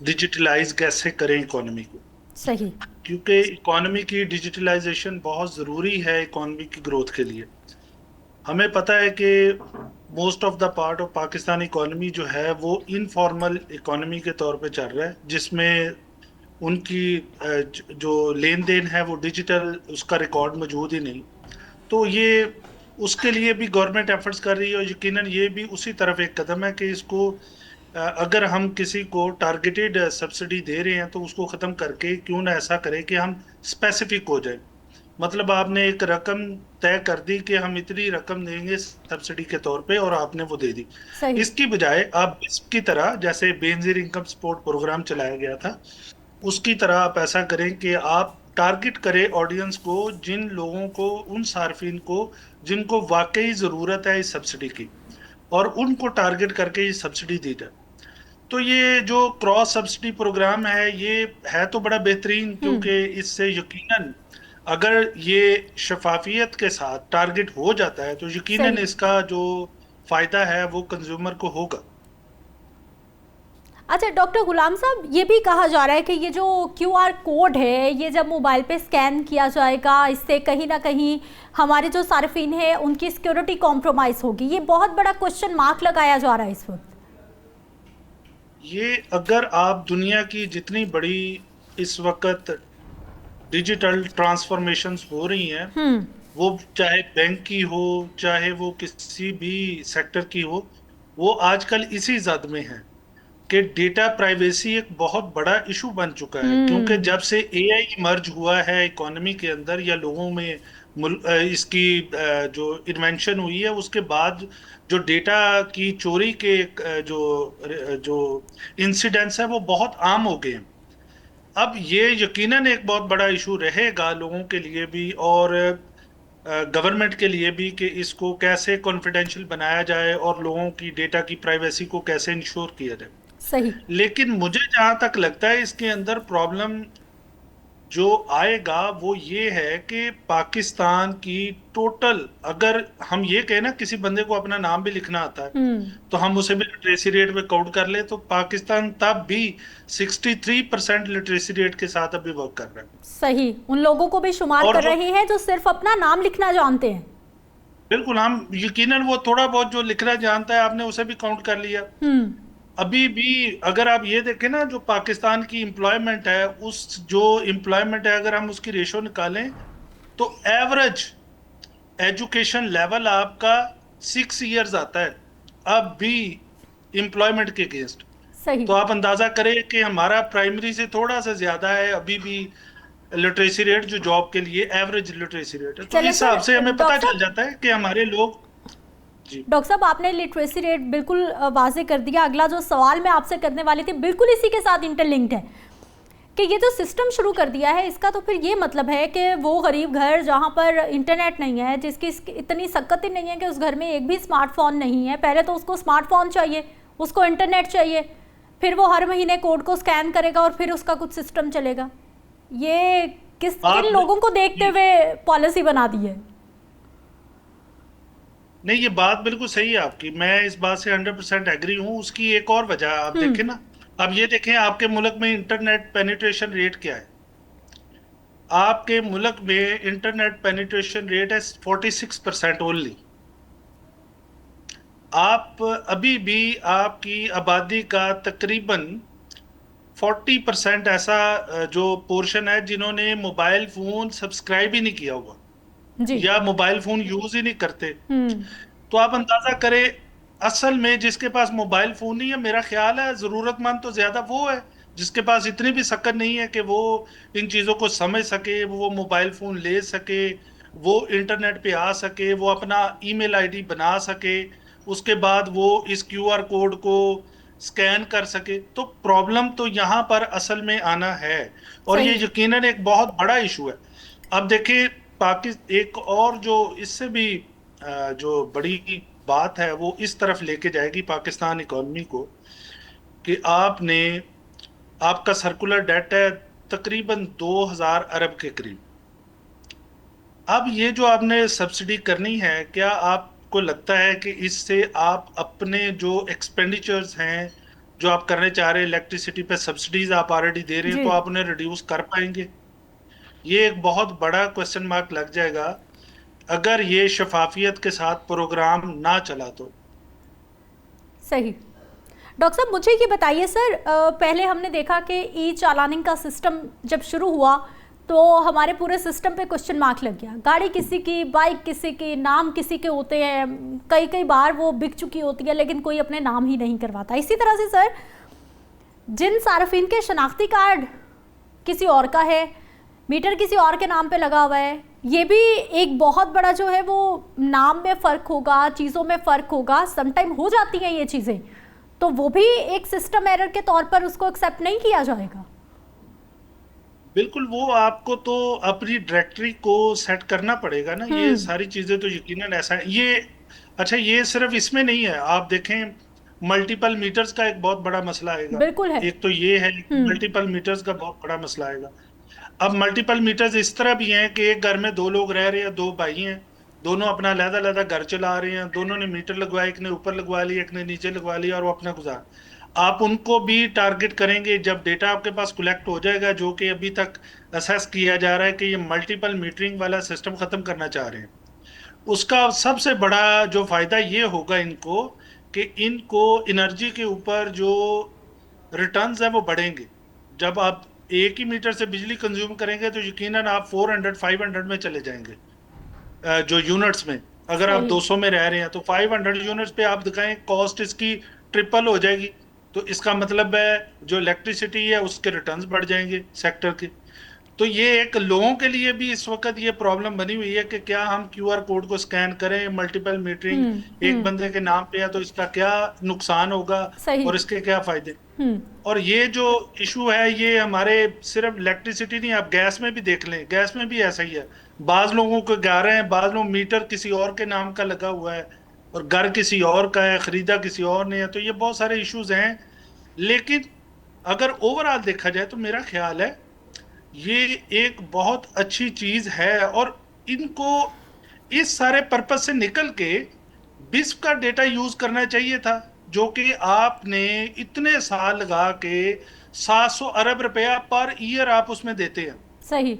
डिजिटलाइज कैसे करें इकोनॉमी को। सही, क्योंकि इकोनॉमी की डिजिटलाइजेशन बहुत ज़रूरी है इकोनॉमी की ग्रोथ के लिए। हमें पता है कि most of the part of Pakistan economy जो है वो इनफॉर्मल इकोनॉमी के तौर पे चल रहा है, जिसमें उनकी जो लेन देन है वो डिजिटल, उसका रिकॉर्ड मौजूद ही नहीं। तो ये उसके लिए भी गवर्नमेंट एफर्ट्स कर रही है और यकीनन ये भी उसी तरफ एक कदम है कि इसको अगर हम किसी को टारगेटेड सब्सिडी दे रहे हैं तो उसको ख़त्म करके क्यों ना ऐसा करें कि हम स्पेसिफिक हो जाए। मतलब आपने एक रकम तय कर दी कि हम इतनी रकम देंगे सब्सिडी के तौर पे और आपने वो दे दी। इसकी बजाय आप इसकी तरह, जैसे बेनजीर इनकम सपोर्ट प्रोग्राम चलाया गया था, उसकी तरह आप ऐसा करें कि आप टारगेट करें ऑडियंस को, जिन लोगों को, उन सार्फिन को जिनको वाकई ज़रूरत है इस सब्सिडी की, और उनको टारगेट करके ये सब्सिडी दी जाए। तो ये जो क्रॉस सब्सिडी प्रोग्राम है ये है तो बड़ा बेहतरीन, क्योंकि इससे यकीनन अगर ये शफाफियत के साथ टारगेट हो जाता है तो यकीनन इसका जो फायदा है वो कंज्यूमर को होगा। अच्छा डॉक्टर गुलाम साहब, ये भी कहा जा रहा है कि ये जो क्यूआर कोड है ये जब मोबाइल पे स्कैन किया जाएगा इससे कहीं ना कहीं हमारे जो सार्फिन है उनकी सिक्योरिटी कॉम्प्रोमाइज़ होगी। ये बहुत बड़ा क्वेश्चन मार्क लगाया जा रहा है इस वक्त। ये अगर आप दुनिया की जितनी बड़ी इस वक्त डिजिटल ट्रांसफॉर्मेशंस हो रही हैं, वो चाहे बैंक की हो चाहे वो किसी भी सेक्टर की हो, वो आजकल इसी जद में है कि डेटा प्राइवेसी एक बहुत बड़ा इशू बन चुका है। क्योंकि जब से एआई इमर्ज हुआ है इकोनॉमी के अंदर या लोगों में इसकी जो इन्वेंशन हुई है, उसके बाद जो डेटा की चोरी के जो इंसिडेंट्स है वो बहुत आम हो गए हैं। अब ये यकीनन एक बहुत बड़ा इशू रहेगा लोगों के लिए भी और गवर्नमेंट के लिए भी कि इसको कैसे कॉन्फिडेंशियल बनाया जाए और लोगों की डेटा की प्राइवेसी को कैसे इंश्योर किया जाए। सही। लेकिन मुझे जहां तक लगता है इसके अंदर प्रॉब्लम जो आएगा वो ये है कि पाकिस्तान की टोटल, अगर हम ये कहें ना किसी बंदे को अपना नाम भी लिखना आता है तो हम उसे भी लिटरेसी रेट पे काउंट कर ले, तो पाकिस्तान तब भी 63% लिटरेसी रेट के साथ अभी वर्क कर रहा है। सही, उन लोगों को भी शुमार कर रहे हैं जो सिर्फ अपना नाम लिखना जानते हैं। बिल्कुल, हम यकीनन वो थोड़ा बहुत जो लिखना जानता है आपने उसे भी काउंट कर लिया। अभी भी अगर आप ये देखें ना, जो पाकिस्तान की एम्प्लॉयमेंट है, उस जो एम्प्लॉयमेंट है अगर हम उसकी रेशो निकालें तो एवरेज एजुकेशन लेवल आपका 6 इयर्स आता है अब भी एम्प्लॉयमेंट के अगेंस्ट। तो आप अंदाजा करें कि हमारा प्राइमरी से थोड़ा सा ज्यादा है अभी भी लिटरेसी रेट, जो जॉब के लिए एवरेज लिटरेसी रेट है। तो इस हिसाब से हमें पता चल जाता है कि हमारे लोग जी डॉक्टर साहब, आपने लिटरेसी रेट बिल्कुल वाजे कर दिया। अगला जो सवाल मैं आपसे करने वाली थी बिल्कुल इसी के साथ इंटरलिंक्ड है कि ये जो सिस्टम शुरू कर दिया है इसका तो फिर ये मतलब है कि वो गरीब घर जहाँ पर इंटरनेट नहीं है, जिसकी इतनी सक्कत ही नहीं है कि उस घर में एक भी स्मार्टफोन नहीं है, पहले तो उसको स्मार्टफोन चाहिए, उसको इंटरनेट चाहिए, फिर वो हर महीने कोड को स्कैन करेगा और फिर उसका कुछ सिस्टम चलेगा। ये किन लोगों को देखते हुए पॉलिसी बना दी है? नहीं, ये बात बिल्कुल सही है आपकी, मैं इस बात से 100% एग्री हूँ। उसकी एक और वजह आप देखें ना, अब ये देखें आपके मुल्क में इंटरनेट पेनिट्रेशन रेट क्या है। आपके मुल्क में इंटरनेट पेनिट्रेशन रेट है 46% ओनली। आप अभी भी आपकी आबादी का तकरीबन 40% ऐसा जो पोर्शन है जिन्होंने मोबाइल फोन सब्सक्राइब ही नहीं किया हुआ जी। या मोबाइल फोन यूज ही नहीं करते। तो आप अंदाजा करें, असल में जिसके पास मोबाइल फोन नहीं है, मेरा ख्याल है जरूरतमंद तो ज्यादा वो है जिसके पास इतनी भी सकत नहीं है कि वो इन चीजों को समझ सके, वो मोबाइल फोन ले सके, वो इंटरनेट पे आ सके, वो अपना ईमेल आईडी बना सके, उसके बाद वो इस क्यूआर कोड को स्कैन कर सके। तो प्रॉब्लम तो यहाँ पर असल में आना है, और ये यकीनन एक बहुत बड़ा इशू है। अब देखिए पाकिस्तान एक और जो इससे भी जो बड़ी बात है वो इस तरफ लेके जाएगी पाकिस्तान इकोनॉमी को कि आपका सर्कुलर डेट है तकरीबन 2000 अरब के करीब। अब ये जो आपने सब्सिडी करनी है, क्या आपको लगता है कि इससे आप अपने जो एक्सपेंडिचर्स हैं जो आप करने चाह रहे हैं, इलेक्ट्रिसिटी पे सब्सिडीज आप ऑलरेडी दे रहे हैं, तो आप उन्हें रिड्यूस कर पाएंगे? ये एक बहुत बड़ा क्वेश्चन मार्क लग जाएगा अगर ये शफाफियत के साथ प्रोग्राम ना चला तो। सही। डॉक्टर साहब मुझे ये बताइए सर, पहले हमने देखा कि ई चालानिंग का सिस्टम जब शुरू हुआ तो हमारे पूरे सिस्टम पे क्वेश्चन मार्क लग गया। गाड़ी किसी की, बाइक किसी की, नाम किसी के होते हैं, कई बार वो बिक चुकी होती है लेकिन कोई अपने नाम ही नहीं करवाता। इसी तरह से सर जिन सार्फिन के शनाख्ती कार्ड किसी और का है, मीटर किसी और के नाम पे लगा हुआ है, ये भी एक बहुत बड़ा जो है वो नाम में फ़र्क होगा, चीज़ों में फ़र्क होगा, समटाइम हो जाती हैं ये चीज़ें, तो वो भी एक सिस्टम एरर के तौर पर उसको एक्सेप्ट नहीं किया जाएगा। बिल्कुल, वो आपको तो अपनी डायरेक्टरी को सेट करना पड़ेगा ना। ये सारी चीज़ें तो यकीनन ऐसा है। ये अच्छा, ये सिर्फ इसमें नहीं है, आप देखें मल्टीपल मीटर्स का एक बहुत बड़ा मसला आएगा। बिल्कुल है। एक तो ये है मल्टीपल मीटर्स का बहुत बड़ा मसला आएगा। अब मल्टीपल मीटर्स इस तरह भी हैं कि एक घर में दो लोग रह रहे हैं, दो भाई हैं, दोनों अपना अलग-अलग घर चला रहे हैं, दोनों ने मीटर लगवाया, एक ने ऊपर लगवा लिया, एक ने नीचे लगवा लिया, और वो अपना गुजार। आप उनको भी टारगेट करेंगे जब डेटा आपके पास कलेक्ट हो जाएगा, जो कि अभी तक असेस किया जा रहा है कि ये मल्टीपल मीटरिंग वाला सिस्टम खत्म करना चाह रहे हैं। उसका सबसे बड़ा जो फायदा ये होगा इनको कि इनको एनर्जी के ऊपर जो रिटर्न्स है वो बढ़ेंगे। जब आप एक ही मीटर से बिजली कंज्यूम करेंगे तो यकीनन आप 400-500 में चले जाएंगे जो यूनिट्स में। अगर आप 200 में रह रहे हैं तो 500 यूनिट्स पे आप दिखाएं, कॉस्ट इसकी ट्रिपल हो जाएगी। तो इसका मतलब है जो इलेक्ट्रिसिटी है उसके रिटर्न्स बढ़ जाएंगे सेक्टर के। तो ये एक लोगों के लिए भी इस वक्त ये प्रॉब्लम बनी हुई है कि क्या हम क्यूआर कोड को स्कैन करें, मल्टीपल मीटरिंग एक बंदे के नाम पे है तो इसका क्या नुकसान होगा और इसके क्या फायदे। और ये जो इशू है ये हमारे सिर्फ इलेक्ट्रिसिटी नहीं, आप गैस में भी देख लें, गैस में भी ऐसा ही है। बाज लोगों को गा रहे हैं, बाज लोग मीटर किसी और के नाम का लगा हुआ है और घर किसी और का है, खरीदा किसी और ने है। तो ये बहुत सारे इश्यूज हैं, लेकिन अगर ओवरऑल देखा जाए तो मेरा ख्याल है ये एक बहुत अच्छी चीज है। और इनको इस सारे पर्पस से निकल के बिस्प का डेटा यूज करना चाहिए था, जो कि आपने इतने साल लगा के 700 अरब रुपया पर ईयर आप उसमें देते हैं। सही।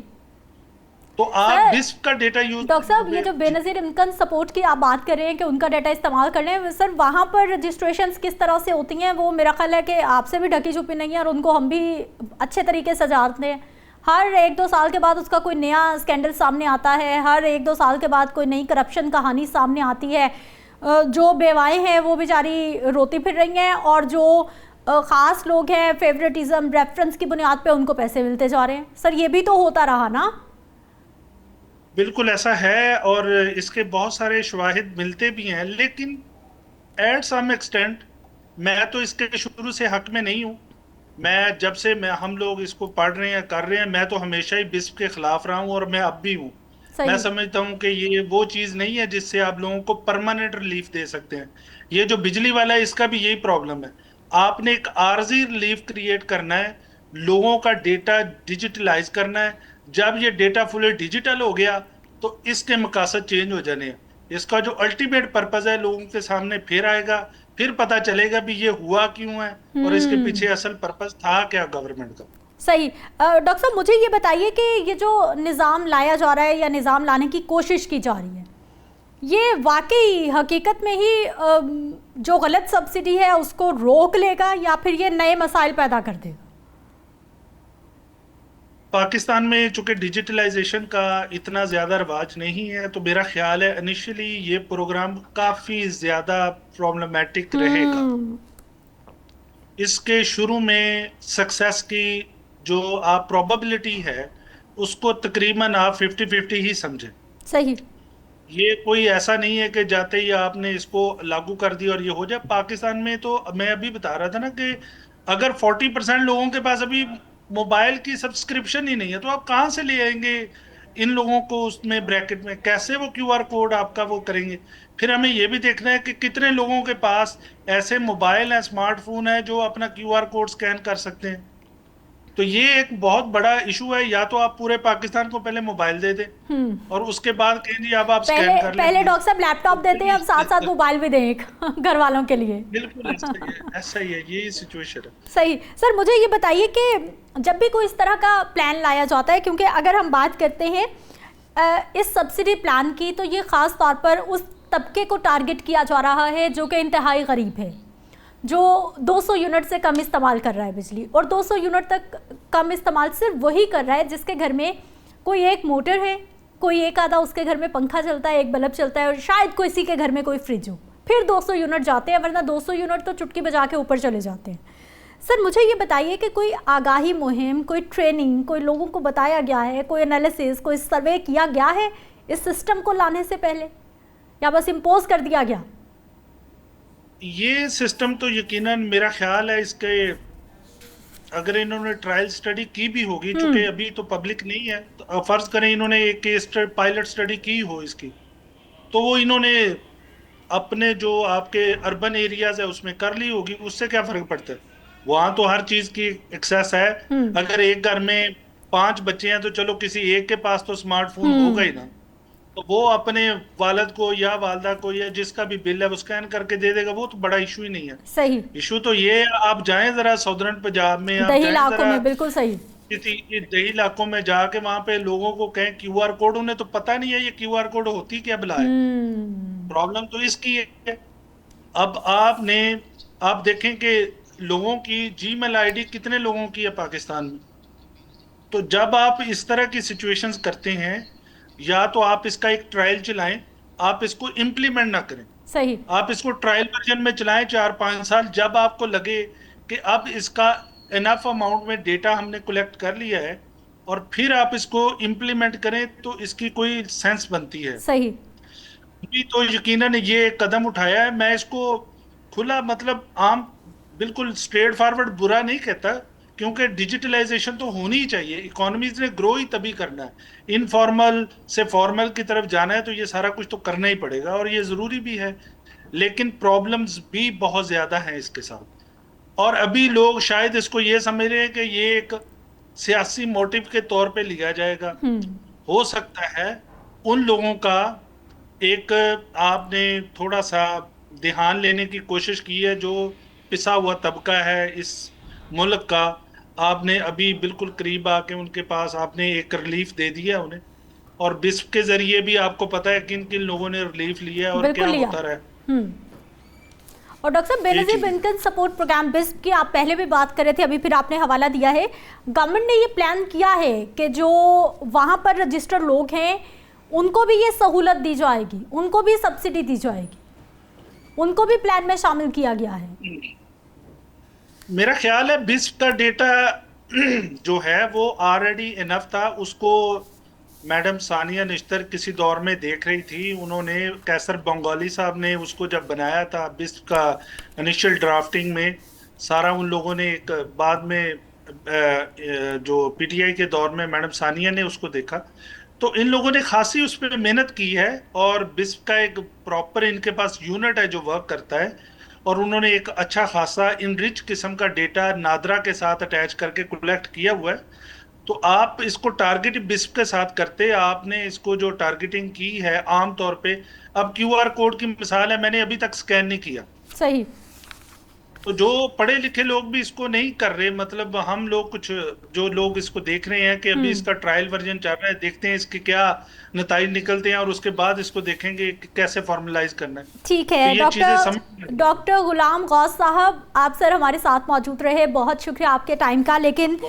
तो आप बिस्प का डेटा यूज। डॉक्टर साहब ये जो बेनजीर इनकम सपोर्ट की आप बात कर रहे हैं कि उनका डेटा इस्तेमाल कर रहे हैं, सर वहाँ पर रजिस्ट्रेशंस किस तरह से होती हैं? वो मेरा ख्याल है कि आपसे भी ढकी छुपी नहीं है और उनको हम भी अच्छे तरीके से जानते हैं। हर 1-2 साल के बाद उसका कोई नया स्कैंडल सामने आता है, हर 1-2 साल के बाद कोई नई करप्शन कहानी सामने आती है। जो बेवाएँ हैं वो बेचारी रोती फिर रही हैं और जो ख़ास लोग हैं फेवरेटिज्म रेफरेंस की बुनियाद पे उनको पैसे मिलते जा रहे हैं। सर ये भी तो होता रहा ना? बिल्कुल ऐसा है, और इसके बहुत सारे शवाहिद मिलते भी हैं, लेकिन एट सम एक्सटेंट मैं तो इसके शुरू से हक में नहीं हूं। मैं जब से हम लोग इसको पढ़ रहे हैं, कर रहे हैं, मैं तो हमेशा ही बिस्प के खिलाफ रहा हूं, और मैं अब भी हूं। मैं सही। समझता हूं कि ये वो चीज नहीं है जिससे आप लोगों को परमानेंट रिलीफ दे सकते हैं। ये जो बिजली वाला है, इसका भी यही प्रॉब्लम है। आपने एक आर्जी रिलीफ क्रिएट करना है, लोगों का डेटा डिजिटलाइज करना है। जब ये डेटा फुली डिजिटल हो गया तो इसके मकासद चेंज हो जाने हैं। इसका जो अल्टीमेट पर्पज है लोगों के सामने फिर आएगा, फिर पता चलेगा भी ये हुआ क्यों है और इसके पीछे असल पर्पज था क्या गवर्नमेंट का। सही। डॉक्टर साहब, मुझे ये बताइए कि ये जो निज़ाम लाया जा रहा है या निज़ाम लाने की कोशिश की जा रही है, ये वाकई हकीकत में ही जो गलत सब्सिडी है उसको रोक लेगा या फिर ये नए मसाइल पैदा कर देगा? पाकिस्तान में चूंकि डिजिटलाइजेशन का इतना ज्यादा रवाज नहीं है, तो मेरा ख्याल है इनिशियली ये प्रोग्राम काफी ज्यादा प्रॉब्लमेटिक रहेगा। इसके शुरू में सक्सेस की जो आप प्रोबेबिलिटी है उसको तकरीबन आप 50-50 ही समझें। सही। ये कोई ऐसा नहीं है कि जाते ही आपने इसको लागू कर दिया और ये हो जाए। पाकिस्तान में तो मैं अभी बता रहा था ना कि अगर 40% लोगों के पास अभी मोबाइल की सब्सक्रिप्शन ही नहीं है, तो आप कहाँ से ले आएंगे इन लोगों को उसमें ब्रैकेट में? कैसे वो क्यूआर कोड आपका वो करेंगे? फिर हमें ये भी देखना है कि कितने लोगों के पास ऐसे मोबाइल है, स्मार्टफोन है जो अपना क्यूआर कोड स्कैन कर सकते हैं। तो ये एक बहुत बड़ा इशू है। या तो आप पूरे पाकिस्तान को पहले मोबाइल दे दें और उसके बाद कहें जी अब आप स्कैन कर लें। पहले डॉक्टर साहब लैपटॉप देते हैं, अब साथ साथ मोबाइल भी दें घर वालों के लिए। बिल्कुल ऐसा ही है, यही सिचुएशन है। सही। सर, मुझे ये बताइए कि जब भी कोई इस तरह का प्लान लाया जाता है, क्योंकि अगर हम बात करते हैं इस सब्सिडी प्लान की, तो ये ख़ास तौर पर उस तबके को टारगेट किया जा रहा है जो कि इंतहाई गरीब है, जो 200 यूनिट से कम इस्तेमाल कर रहा है बिजली, और 200 यूनिट तक कम इस्तेमाल सिर्फ वही कर रहा है जिसके घर में कोई एक मोटर है, कोई एक आधा उसके घर में पंखा चलता है, एक बल्ब चलता है, और शायद किसी के घर में कोई फ्रिज हो। फिर 200 यूनिट जाते हैं, वरना 200 यूनिट तो चुटकी बजा के ऊपर चले जाते हैं। सर, मुझे ये बताइए कि कोई आगाही मुहिम, कोई ट्रेनिंग, कोई लोगों को बताया गया है, कोई एनालिसिस, कोई सर्वे किया गया है इस सिस्टम को लाने से पहले, या बस इम्पोज कर दिया गया? ये सिस्टम तो यकीनन मेरा ख्याल है इसके अगर इन्होंने ट्रायल स्टडी की भी होगी, चूंकि अभी तो पब्लिक नहीं है, तो फर्ज करें इन्होंने एक केस पायलट स्टडी की हो इसकी, तो वो इन्होंने अपने जो आपके अर्बन एरियाज है उसमें कर ली होगी। उससे क्या फर्क पड़ता है? वहां तो हर चीज की एक्सेस है। अगर एक घर में 5 बच्चे हैं तो चलो किसी एक के पास तो स्मार्टफोन होगा ही ना, तो वो अपने वालिद को या वालदा को या जिसका भी बिल है वो स्कैन करके दे देगा। वो तो बड़ा इशू ही नहीं है। सही। इशू तो ये है, आप जाएं जरा सदर्न पंजाब में, आप दही जाएं इलाकों जरा में, बिल्कुल सही, किसी दही इलाकों में जाके वहां पे लोगों को कहें क्यूआर कोड, उन्हें तो पता नहीं है ये क्यूआर कोड होती क्या भला है। प्रॉब्लम तो इसकी है। अब आप देखें कि लोगों की जीमेल आईडी कितने लोगों की है पाकिस्तान में। तो जब आप इस तरह की सिचुएशंस करते हैं, या तो आप इसका एक ट्रायल चलाएं, आप इसको इम्प्लीमेंट ना करें। सही। आप इसको ट्रायल वर्जन में चलाएं 4-5 साल, जब आपको लगे कि अब इसका इनफ अमाउंट में डेटा हमने कलेक्ट कर लिया है, और फिर आप इसको इम्प्लीमेंट करें, तो इसकी कोई सेंस बनती है। सही। अभी तो यकीनन ये कदम उठाया है। मैं इसको खुला मतलब आम बिल्कुल स्ट्रेट फॉरवर्ड बुरा नहीं कहता, क्योंकि डिजिटलाइजेशन तो होनी ही चाहिए। इकोनॉमीज ने ग्रो ही तभी करना है। इनफॉर्मल से फॉर्मल की तरफ जाना है तो ये सारा कुछ तो करना ही पड़ेगा, और ये जरूरी भी है। लेकिन प्रॉब्लम्स भी बहुत ज्यादा हैं इसके साथ, और अभी लोग शायद इसको ये समझ रहे हैं कि ये एक सियासी मोटिव के तौर पे लिया जाएगा। हो सकता है उन लोगों का एक आपने थोड़ा सा ध्यान लेने की कोशिश की है जो पिसा हुआ तबका है इस मुल्क का। आपने अभी बिल्कुल करीब आके उनके पास आपने एक रिलीफ दे दिया उन्हें, और बिस्प के जरिए भी आपको पता है किन किन लोगों ने रिलीफ लिया है और क्या होता रहा है। और डॉक्टर साहब, बेनजीर इनकम सपोर्ट प्रोग्राम बिस्प की आप पहले भी बात कर रहे थे, अभी फिर आपने हवाला दिया है। गवर्नमेंट ने ये प्लान किया है कि जो वहाँ पर रजिस्टर्ड लोग हैं उनको भी ये सहूलत दी जाएगी, उनको भी सब्सिडी दी जाएगी, उनको भी प्लान में शामिल किया गया है। मेरा ख्याल है बिस्प का डेटा जो है वो ऑलरेडी इनफ था, उसको मैडम सानिया निश्तर किसी दौर में देख रही थी। उन्होंने कैसर बंगाली साहब ने उसको जब बनाया था बिस्प का इनिशियल ड्राफ्टिंग में, सारा उन लोगों ने एक बाद में जो पीटीआई के दौर में मैडम सानिया ने उसको देखा, तो इन लोगों ने खासी उस पर मेहनत की है और बिस्प का एक प्रॉपर इनके पास यूनिट है जो वर्क करता है, और उन्होंने एक अच्छा खासा इनरिच किस्म का डेटा नादरा के साथ अटैच करके कलेक्ट किया हुआ है। तो आप इसको टारगेट बिस्प के साथ करते, आपने इसको जो टारगेटिंग की है आम तौर पे, अब क्यूआर कोड की मिसाल है, मैंने अभी तक स्कैन नहीं किया, सही। तो जो पढ़े लिखे लोग भी इसको नहीं कर रहे, मतलब हम लोग कुछ जो लोग इसको देख रहे हैं कि अभी इसका ट्रायल वर्जन चल रहा है, देखते हैं इसके क्या नतीजे निकलते हैं और उसके बाद इसको देखेंगे कि कैसे फॉर्मलाइज करना है। ठीक है। तो डॉक्टर गुलाम गौस साहब, आप सर हमारे साथ मौजूद रहे, बहुत शुक्रिया आपके टाइम का। लेकिन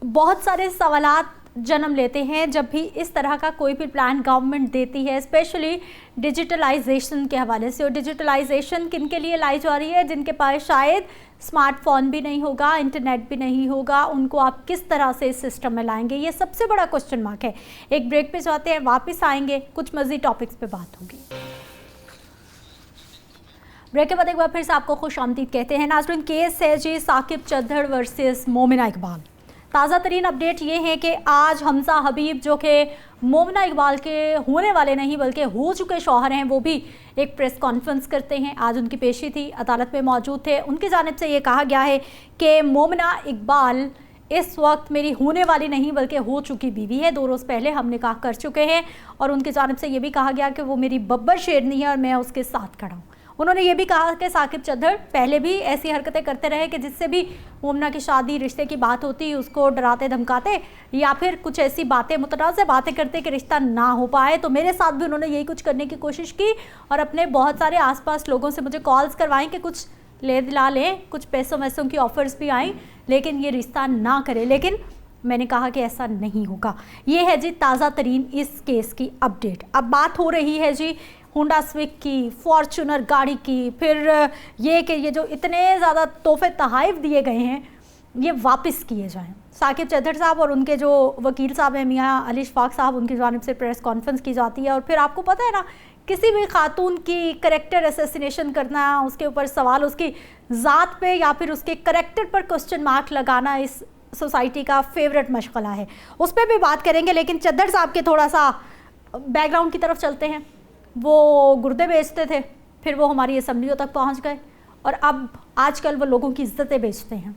बहुत सारे सवालात जन्म लेते हैं जब भी इस तरह का कोई भी प्लान गवर्नमेंट देती है, स्पेशली डिजिटलाइजेशन के हवाले से। और डिजिटलाइजेशन किन के लिए लाई जा रही है? जिनके पास शायद स्मार्टफोन भी नहीं होगा, इंटरनेट भी नहीं होगा, उनको आप किस तरह से इस सिस्टम में लाएंगे, ये सबसे बड़ा क्वेश्चन मार्क है। एक ब्रेक पे जाते हैं, वापस आएंगे, कुछ मज़ीद टॉपिक्स पे बात होगी। ब्रेक के बाद एक बार फिर से आपको खुश आमदीद कहते हैं। नाज़रीन, केस है जी साकिब चद्दड़ वर्सेस मोमिना इकबाल। ताज़ा तरीन अपडेट ये है कि आज हमजा हबीब, जो कि मोमिना इकबाल के होने वाले नहीं बल्कि हो चुके शौहर हैं, वो भी एक प्रेस कॉन्फ्रेंस करते हैं। आज उनकी पेशी थी, अदालत में मौजूद थे। उनकी जानिब से ये कहा गया है कि मोमिना इकबाल इस वक्त मेरी होने वाली नहीं बल्कि हो चुकी बीवी है। 2 रोज़ पहले हम निकाह कर चुके हैं और उनकी जानिब से ये भी कहा गया कि वो मेरी बब्बर शेरनी है और मैं उसके साथ खड़ा हूँ। उन्होंने ये भी कहा कि साकिब चद्दड़ पहले भी ऐसी हरकतें करते रहे कि जिससे भी मोमिना की शादी रिश्ते की बात होती उसको डराते धमकाते या फिर कुछ ऐसी बातें मुतनाज़ बातें करते कि रिश्ता ना हो पाए। तो मेरे साथ भी उन्होंने यही कुछ करने की कोशिश की और अपने बहुत सारे आसपास लोगों से मुझे कॉल्स करवाएं कि कुछ ले दिला लें, कुछ पैसों वैसों की ऑफर्स भी आई, लेकिन ये रिश्ता ना करे। लेकिन मैंने कहा कि ऐसा नहीं होगा। ये है जी ताज़ा तरीन इस केस की अपडेट। अब बात हो रही है जी होंडा स्विक की, फॉर्च्यूनर गाड़ी की, फिर ये कि ये जो इतने ज़्यादा तोहफे तहाइफ दिए गए हैं ये वापस किए जाएं। साकिब चद्दड़ साहब और उनके जो वकील साहब हैं मियाँ अली इशफाक साहब, उनकी जानिब से प्रेस कॉन्फ्रेंस की जाती है। और फिर आपको पता है ना, किसी भी खातून की करैक्टर असैसिनेशन करना, उसके ऊपर सवाल, उसकी ज़ात पे या फिर उसके करैक्टर पर क्वेश्चन मार्क लगाना इस सोसाइटी का फेवरेट मशगला है। उस पर भी बात करेंगे। लेकिन चद्दड़ साहब के थोड़ा सा बैकग्राउंड की तरफ चलते हैं। वो गुर्दे बेचते थे, फिर वो हमारी असम्बलियों तक पहुंच गए और अब आजकल वो लोगों की इज्जतें बेचते हैं।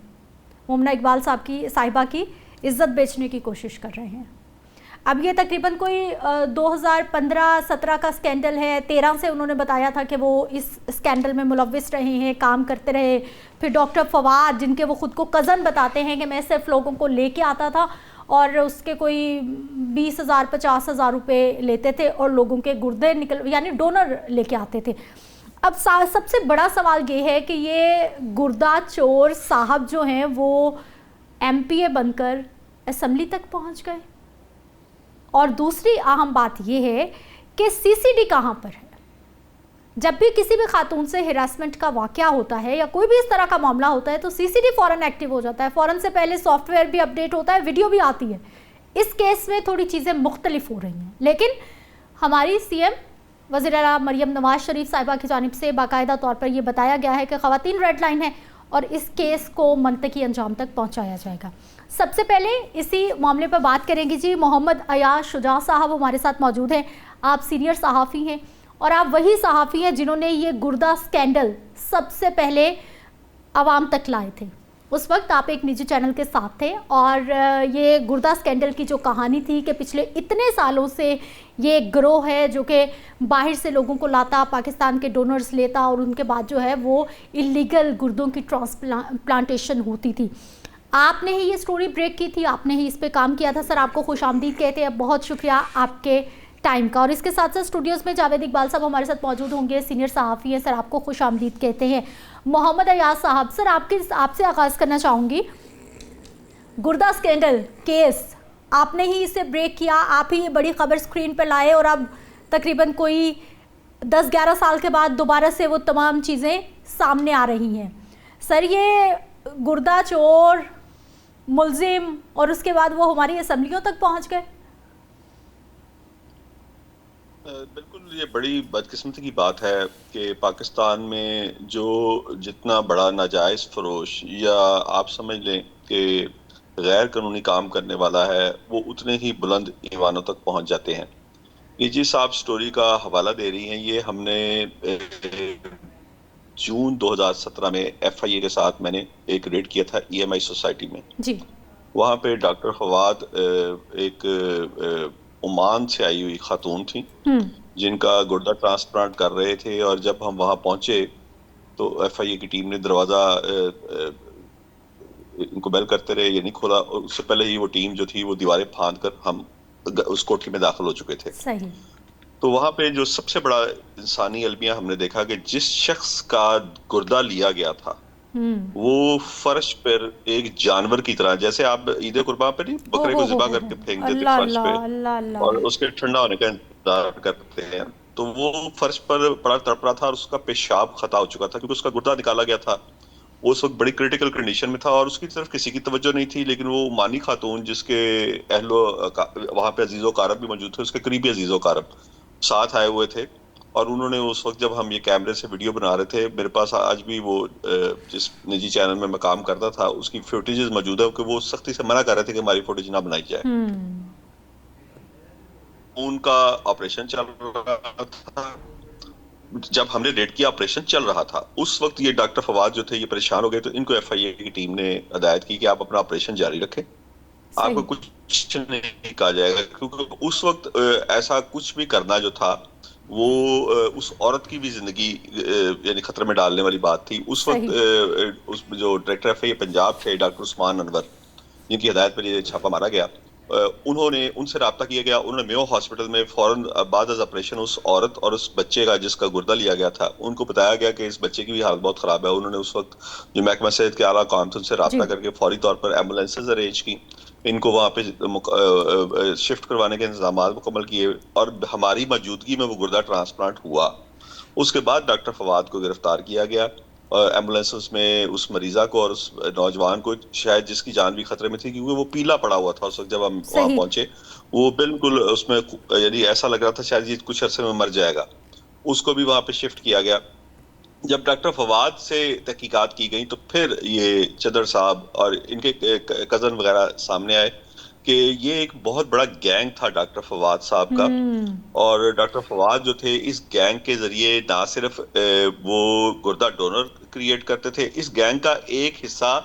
मोमिना इकबाल साहिबा की इज्जत बेचने की कोशिश कर रहे हैं। अब ये तकरीबन कोई 2015-17 का स्कैंडल है। 13 से उन्होंने बताया था कि वो इस स्कैंडल में मुलव्विस रहे हैं, काम करते रहे। फिर डॉक्टर फवाद, जिनके वो ख़ुद को कज़न बताते हैं कि मैं सिर्फ लोगों को लेके आता था और उसके कोई 20,000-50,000 रुपये लेते थे और लोगों के गुर्दे निकल, यानी डोनर लेके आते थे। अब सबसे बड़ा सवाल ये है कि ये गुर्दा चोर साहब जो हैं वो MPA बनकर असम्बली तक पहुंच गए। और दूसरी अहम बात ये है कि CCD कहाँ पर है? जब भी किसी भी खातून से हिरासमेंट का वाक़या होता है या कोई भी इस तरह का मामला होता है तो CCD फ़ौरन एक्टिव हो जाता है। फ़ौरन से पहले सॉफ्टवेयर भी अपडेट होता है, वीडियो भी आती है। इस केस में थोड़ी चीज़ें मुख्तलिफ हो रही हैं, लेकिन हमारी CM वज़ीर-ए-आला मरियम नवाज शरीफ साहिबा की जानिब से बाकायदा तौर पर यह बताया गया है कि ख़वातीन रेड लाइन है और इस केस को मंतकी अंजाम तक पहुँचाया जाएगा। सबसे पहले इसी मामले पर बात करेंगे जी। मोहम्मद अयाज शुजा साहब हमारे साथ मौजूद हैं। आप सीनियर सहाफ़ी हैं और आप वही सहाफ़ी हैं जिन्होंने ये गुर्दा स्कैंडल सबसे पहले आवाम तक लाए थे। उस वक्त आप एक निजी चैनल के साथ थे और ये गुर्दा स्कैंडल की जो कहानी थी कि पिछले इतने सालों से ये एक गिरोह है जो कि बाहर से लोगों को लाता, पाकिस्तान के डोनर्स लेता और उनके बाद जो है वो इलीगल गुर्दों की ट्रांसप्लांटेशन होती थी। आपने ही ये स्टोरी ब्रेक की थी, आपने ही इस पे काम किया था। सर, आपको खुश आमदीद कहते हैं, बहुत शुक्रिया आपके टाइम का। और इसके साथ साथ स्टूडियोज़ में जावेद इकबाल साहब हमारे साथ मौजूद होंगे, सीनियर सहाफ़ी हैं। सर, आपको खुश आमदीद कहते हैं। मोहम्मद अयाज साहब, सर आपसे आगाज़ करना चाहूँगी। गुर्दा स्कैंडल केस आपने ही इसे ब्रेक किया, आप ही ये बड़ी खबर स्क्रीन पर लाए और अब तकरीबन कोई 10-11 साल के बाद दोबारा से वो तमाम चीज़ें सामने आ रही हैं। सर, ये गुर्दा चोर, मुलजिम और उसके बाद वो हमारी असम्बलियों तक पहुँच गए। बिल्कुल, ये बड़ी बदकिस्मती की बात है कि पाकिस्तान में जो जितना बड़ा नाजायज़ फरोश या आप समझ लें कि गैर कानूनी काम करने वाला है, वो उतने ही बुलंद ईवानों तक पहुंच जाते हैं। ये जिस आप स्टोरी का हवाला दे रही हैं, ये हमने जून 2017 में एफआईए के साथ मैंने एक रेड किया था ईएमआई सोसाइटी में। जी। वहां पे डॉक्टर फवाद एक ओमान से आई हुई खातून थी जिनका गुर्दा ट्रांसप्लांट कर रहे थे, और जब हम वहां पहुंचे तो एफआईए की टीम ने दरवाजा इनको बेल करते रहे, ये नहीं खोला, और उससे पहले ही वो टीम जो थी वो दीवारें फांद कर हम उस कोठरी में दाखिल हो चुके थे। सही। तो वहां पे जो सबसे बड़ा इंसानी अलमिया हमने देखा कि जिस शख्स का गुर्दा लिया गया था वो फर्श पर एक जानवर की तरह, जैसे आप ईद कुर्बान पे नहीं बकरे को ज़िबा करके फेंक देते अल्लाह फर्श पे अल्लाह अल्लाह अल्लाह। और उसके ठंडा होने का इंतजार करते हैं, तो वो फर्श पर पड़ा तड़प रहा था और उसका पेशाब खता हो चुका था क्योंकि उसका गुर्दा निकाला गया था। वो उस वक्त बड़ी क्रिटिकल कंडीशन में था और उसकी तरफ किसी की तवज्जो नहीं थी, लेकिन वो मानी खातून जिसके वहां पे अजीजो कारब भी मौजूद थे, उसके करीबी अजीजो कारब साथ आए हुए थे, और उन्होंने उस वक्त जब हम ये कैमरे से वीडियो बना रहे थे, मेरे पास आज भी वो जिस निजी चैनल में मैं काम करता था उसकी फुटेजेस मौजूद है कि वो सख्ती से मना कर रहे थे कि हमारी फुटेज ना बनाई जाए। उनका ऑपरेशन चल रहा था, जब हमने रेड किया ऑपरेशन चल रहा था, उस वक्त ये डॉक्टर फवाद जो थे ये परेशान हो गए, तो इनको एफआईए की टीम ने हिदायत की कि आप अपना ऑपरेशन जारी रखें, आपको कुछ नहीं कहा जाएगा, क्योंकि उस वक्त ऐसा कुछ भी करना जो था वो उस औरत की भी जिंदगी यानी खतरे में डालने वाली बात थी। उस वक्त उस जो डायरेक्टर एफआईए पंजाब थे डॉक्टर उस्मान अनवर, जिनकी हिदायत पर ये छापा मारा गया, उन्होंने उनसे राब्ता किया गया, उन्होंने मेयो हॉस्पिटल में फौरन बाद ऑपरेशन उस औरत और उस बच्चे का जिसका गुर्दा लिया गया था उनको बताया गया कि इस बच्चे की भी हालत बहुत खराब है। उन्होंने उस वक्त जो महकमा सेहत के आला काम थे उनसे राब्ता करके फौरी तौर पर एम्बुलेंसेज अरेंज की, इनको वहां पे शिफ्ट करवाने के इंतजाम मुकम्मल किए, और हमारी मौजूदगी में वो गुर्दा ट्रांसप्लांट हुआ। उसके बाद डॉक्टर फवाद को गिरफ्तार किया गया, एम्बुलेंस में उस मरीजा को और उस नौजवान को, शायद जिसकी जान भी खतरे में थी, क्योंकि वो पीला पड़ा हुआ था उस वक्त जब हम वहां पहुंचे, वो बिल्कुल उसमें यानी ऐसा लग रहा था शायद ये कुछ अरसे में मर जाएगा। उसको भी वहां पे शिफ्ट किया गया। जब डॉक्टर फवाद से तहकीकात की गई तो फिर ये चदर साहब और इनके कजन वगैरह सामने आए कि ये एक बहुत बड़ा गैंग था डॉक्टर फवाद साहब का, और डॉक्टर फवाद जो थे इस गैंग के जरिए ना सिर्फ वो गुर्दा डोनर क्रिएट करते थे, इस गैंग का एक हिस्सा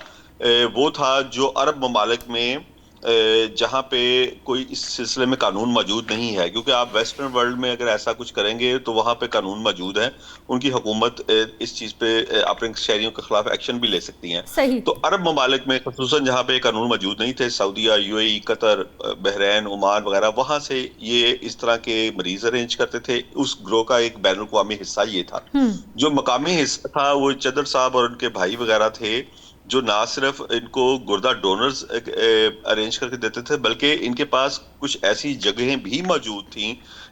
वो था जो अरब ममालिक में जहाँ पे कोई इस सिलसिले में कानून मौजूद नहीं है, क्योंकि आप वेस्टर्न वर्ल्ड में अगर ऐसा कुछ करेंगे तो वहां पे कानून मौजूद है, उनकी हुकूमत इस चीज पे अपने शहरियों के खिलाफ एक्शन भी ले सकती है। तो अरब ममालिक में खुसूसन जहाँ पे कानून मौजूद नहीं थे, सऊदीया, यूएई, कतर, बहरैन, ओमान वगैरह, वहां से ये इस तरह के मरीज अरेंज करते थे। उस ग्रोह का एक बैनुल अक़वामी हिस्सा ये था। जो मकामी हिस्सा था वो चदर साहब और उनके भाई वगैरह थे, जो ना सिर्फ इनको गुर्दा डोनर्स अरेंज करके देते थे, बल्कि इनके पास कुछ ऐसी जगहें भी मौजूद थी,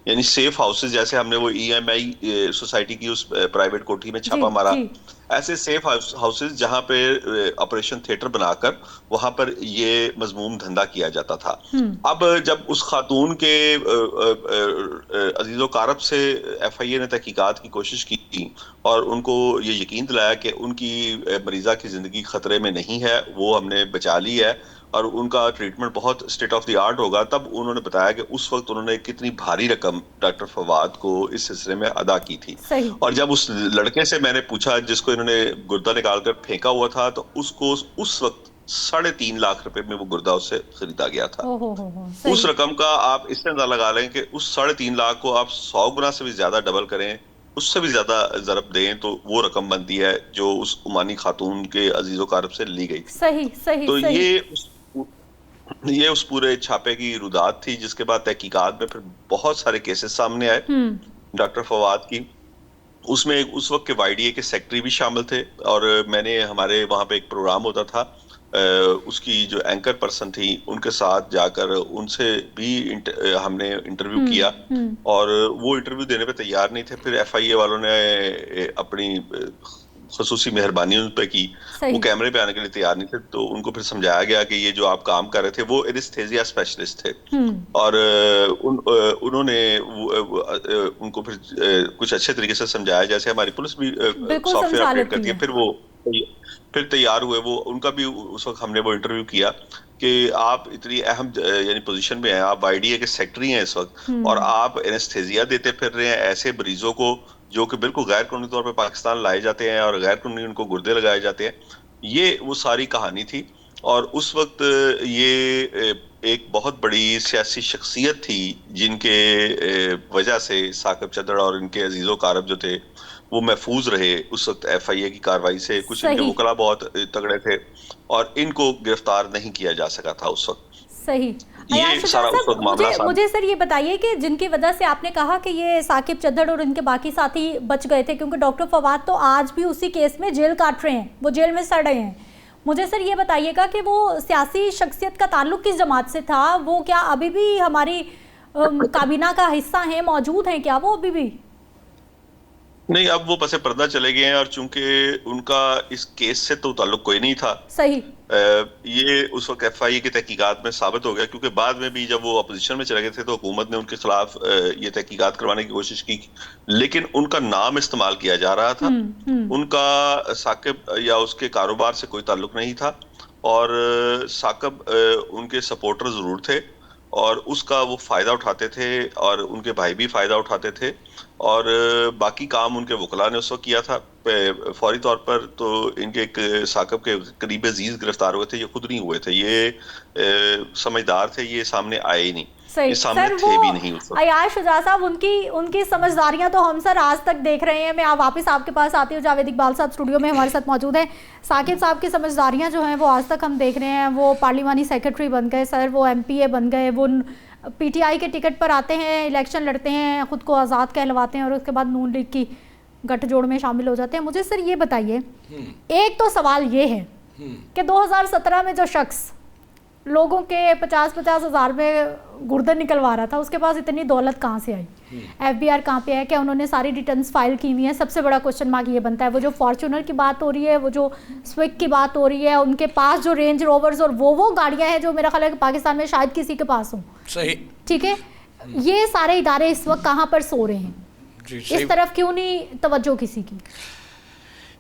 यानी सेफ हाउसेस, जैसे हमने वो ईएमआई सोसाइटी की उस प्राइवेट कोठी में छापा मारा, ऐसे सेफ हाउसेस जहां पे ऑपरेशन थिएटर बनाकर वहां पर ये मजमूम धंधा किया जाता था। अब जब उस खातून के अजीजो कारब से एफआईए ने तहकीकात की कोशिश की और उनको ये यकीन दिलाया कि उनकी मरीजा की जिंदगी खतरे में नहीं है, वो हमने बचा ली है और उनका ट्रीटमेंट बहुत स्टेट ऑफ द आर्ट होगा, तब उन्होंने बताया कि उस वक्त उन्होंने कितनी भारी रकम डॉक्टर फवाद को इस सिलसिले में अदा की थी। और जब उस लड़के से मैंने पूछा जिसको इन्होंने गुर्दा निकालकर फेंका हुआ था, तो उसको उस वक्त 3.5 लाख रुपए में वो गुर्दा उससे खरीदा गया था। उस रकम का आप इससे अंदाजा लगा लें कि उस 3.5 लाख को आप 100 गुना से भी ज्यादा डबल करें, उससे भी ज्यादा ज़रब दें, तो वो रकम बनती है जो उस उमानी खातून के अजीजो कारब से ली गई। तो ये उस पूरे छापे की रुदात थी, जिसके बाद तहकीकात में फिर बहुत सारे केसेस सामने आए डॉक्टर फवाद की। उसमें उस वक्त के वाईडीए के सेक्रेटरी भी शामिल थे, और मैंने हमारे वहां पे एक प्रोग्राम होता था, उसकी जो एंकर पर्सन थी उनके साथ जाकर उनसे भी हमने इंटरव्यू किया, और वो इंटरव्यू देने पे तैयार नहीं थे। फिर एफआईए वालों ने अपनी खसूसी मेहरबानी उन पे की। वो कैमरे पे आने के लिए तैयार नहीं थे, तो उनको फिर समझाया गया कि ये जो आप काम कर रहे थे, वो एनेस्थेसिया स्पेशलिस्ट थे, और उन्होंने उनको फिर कुछ अच्छे तरीके से समझाया, जैसे हमारी पुलिस भी सॉफ्टवेयर अपडेट करती है। फिर तैयार हुए वो, उनका भी उस वक्त हमने वो इंटरव्यू किया कि आप इतनी अहम यानी पोजीशन में हैं, आप आईडीए के सेक्रेटरी हैं इस वक्त, और आप एनेस्थेसिया देते फिर रहे हैं ऐसे मरीजों को जो कि बिल्कुल गैर कानूनी तौर पे पाकिस्तान लाए जाते हैं और गैर कानूनी उनको गुर्दे लगाए जाते हैं। ये वो सारी कहानी थी। और उस वक्त ये एक बहुत बड़ी सियासी शख्सियत थी जिनके वजह से साकिब चद्दड़ और इनके अजीजो कारब जो थे वो महफूज रहे उस वक्त एफआईए की कार्रवाई से। कुछ इनके वकला बहुत तगड़े थे और इनको गिरफ्तार नहीं किया जा सका था उस वक्त। सही। ये सारा उस वक्त मामला मुझे सर ये बताइए कि जिनकी वजह से आपने कहा कि ये साकिब चद्दड़ और इनके बाकी साथी बच गए थे, क्योंकि डॉक्टर फवाद तो आज भी उसी केस में जेल काट रहे हैं, वो जेल में सड़ रहे हैं। मुझे सर ये बताइएगा कि वो सियासी शख्सियत का ताल्लुक किस जमात से था? वो क्या अभी भी हमारी काबीना का हिस्सा हैं, मौजूद हैं क्या वो अभी भी? नहीं, अब वो पसे पर्दा चले गए हैं, और चूंकि उनका इस केस से तो ताल्लुक कोई नहीं था। सही। ये उस वक्त एफआईए की तहकीकात में साबित हो गया, क्योंकि बाद में भी जब वो अपोजिशन में चले गए थे तो हुकूमत ने उनके खिलाफ ये तहकीकात करवाने की कोशिश की, लेकिन उनका नाम इस्तेमाल किया जा रहा था। उनका साकिब या उसके कारोबार से कोई ताल्लुक नहीं था, और साकिब उनके सपोर्टर जरूर थे और उसका वो फायदा उठाते थे, और उनके भाई भी फायदा उठाते थे, और बाकी काम उनके वकला ने उस वक्त किया था फौरी तौर पर। तो इनके एक साकिब के करीब अजीज गिरफ्तार हुए थे, ये खुद नहीं हुए थे, ये समझदार थे, ये सामने आए ही नहीं, ये सामने थे भी नहीं उस वक्त। अयाज शुजा साहब, उनकी समझदारियां तो हम सर आज तक देख रहे हैं। मैं वापस आपके पास आती हूँ, जावेद इकबाल साहब स्टूडियो में हमारे साथ मौजूद हैं। साकिब साहब की समझदारियां जो हैं वो आज तक हम देख रहे हैं। वो पार्लिमानी सेक्रेटरी बन गए सर, वो एमपीए बन गए, वो पीटीआई के टिकट पर आते हैं, इलेक्शन लड़ते हैं, खुद को आज़ाद कहलवाते हैं और उसके बाद नून लीग की गठजोड़ में शामिल हो जाते हैं। मुझे सर ये बताइए, एक तो सवाल ये है कि 2017 में जो शख्स लोगों के 50-50 हज़ार में गुर्दे निकलवा रहा था, उसके पास इतनी दौलत कहाँ से आई? एफबीआर कहाँ पे है? क्या उन्होंने सारी रिटर्न्स फाइल की हुई हैं? सबसे बड़ा क्वेश्चन मार्क ये बनता है। वो जो फॉर्च्यूनर की बात हो रही है, वो जो स्विक की बात हो रही है, उनके पास जो रेंज रोवर्स और वो गाड़ियाँ हैं जो मेरा ख्याल है कि पाकिस्तान में शायद किसी के पास हो। सही, ठीक है। ये सारे इदारे इस वक्त कहाँ पर सो रहे हैं? इस तरफ क्यों नहीं तवज्जो किसी की?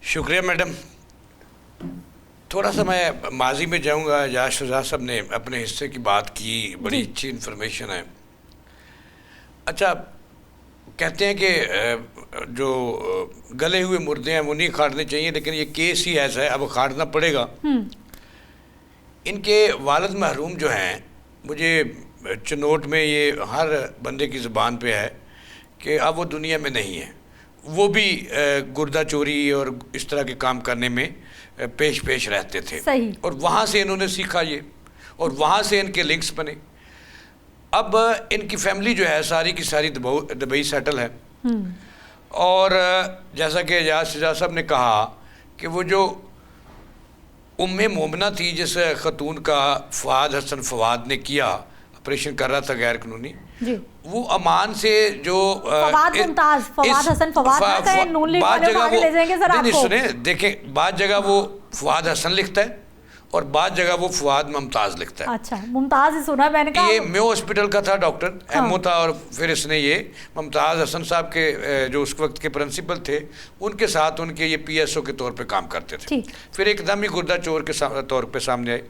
शुक्रिया मैडम। थोड़ा सा मैं माजी में जाऊंगा। अयाज शुजा साहब ने अपने हिस्से की बात की, बड़ी अच्छी इन्फॉर्मेशन है। अच्छा, कहते हैं कि जो गले हुए मुर्दे हैं वो नहीं खाड़ने चाहिए, लेकिन ये केस ही ऐसा है, अब खाड़ना पड़ेगा। इनके वालिद महरूम जो हैं, मुझे चनोट में ये हर बंदे की ज़ुबान पे है कि अब वो दुनिया में नहीं है। वो भी गुर्दा चोरी और इस तरह के काम करने में पेश रहते थे। सही। और वहाँ से इन्होंने सीखा ये, और वहाँ से इनके लिंक्स बने। अब इनकी फैमिली जो है सारी की सारी दुबई सेटल है, और जैसा कि अयाज शुजा साहब ने कहा कि वो जो उम्मे मोमिना थी, जिस खतून का फवाद हसन फवाद ने किया, ऑपरेशन कर रहा था गैर कानूनी, वो अमान से जो फवाद हसन फवाद सुने देखें, बाद जगह वो फवाद हसन लिखता है और बाद जगह वो फवाद मुमताज़ लिखता है। अच्छा, मुमताज़ ही सुना मैंने कहा। ये म्यो हॉस्पिटल का था डॉक्टर, एमओ था, और फिर इसने ये मुमताज़ हसन साहब के जो उस वक्त के प्रिंसिपल थे, उनके साथ उनके ये पीएसओ के तौर पे काम करते थे। फिर एकदम ही गुर्दा चोर के तौर पे सामने आए।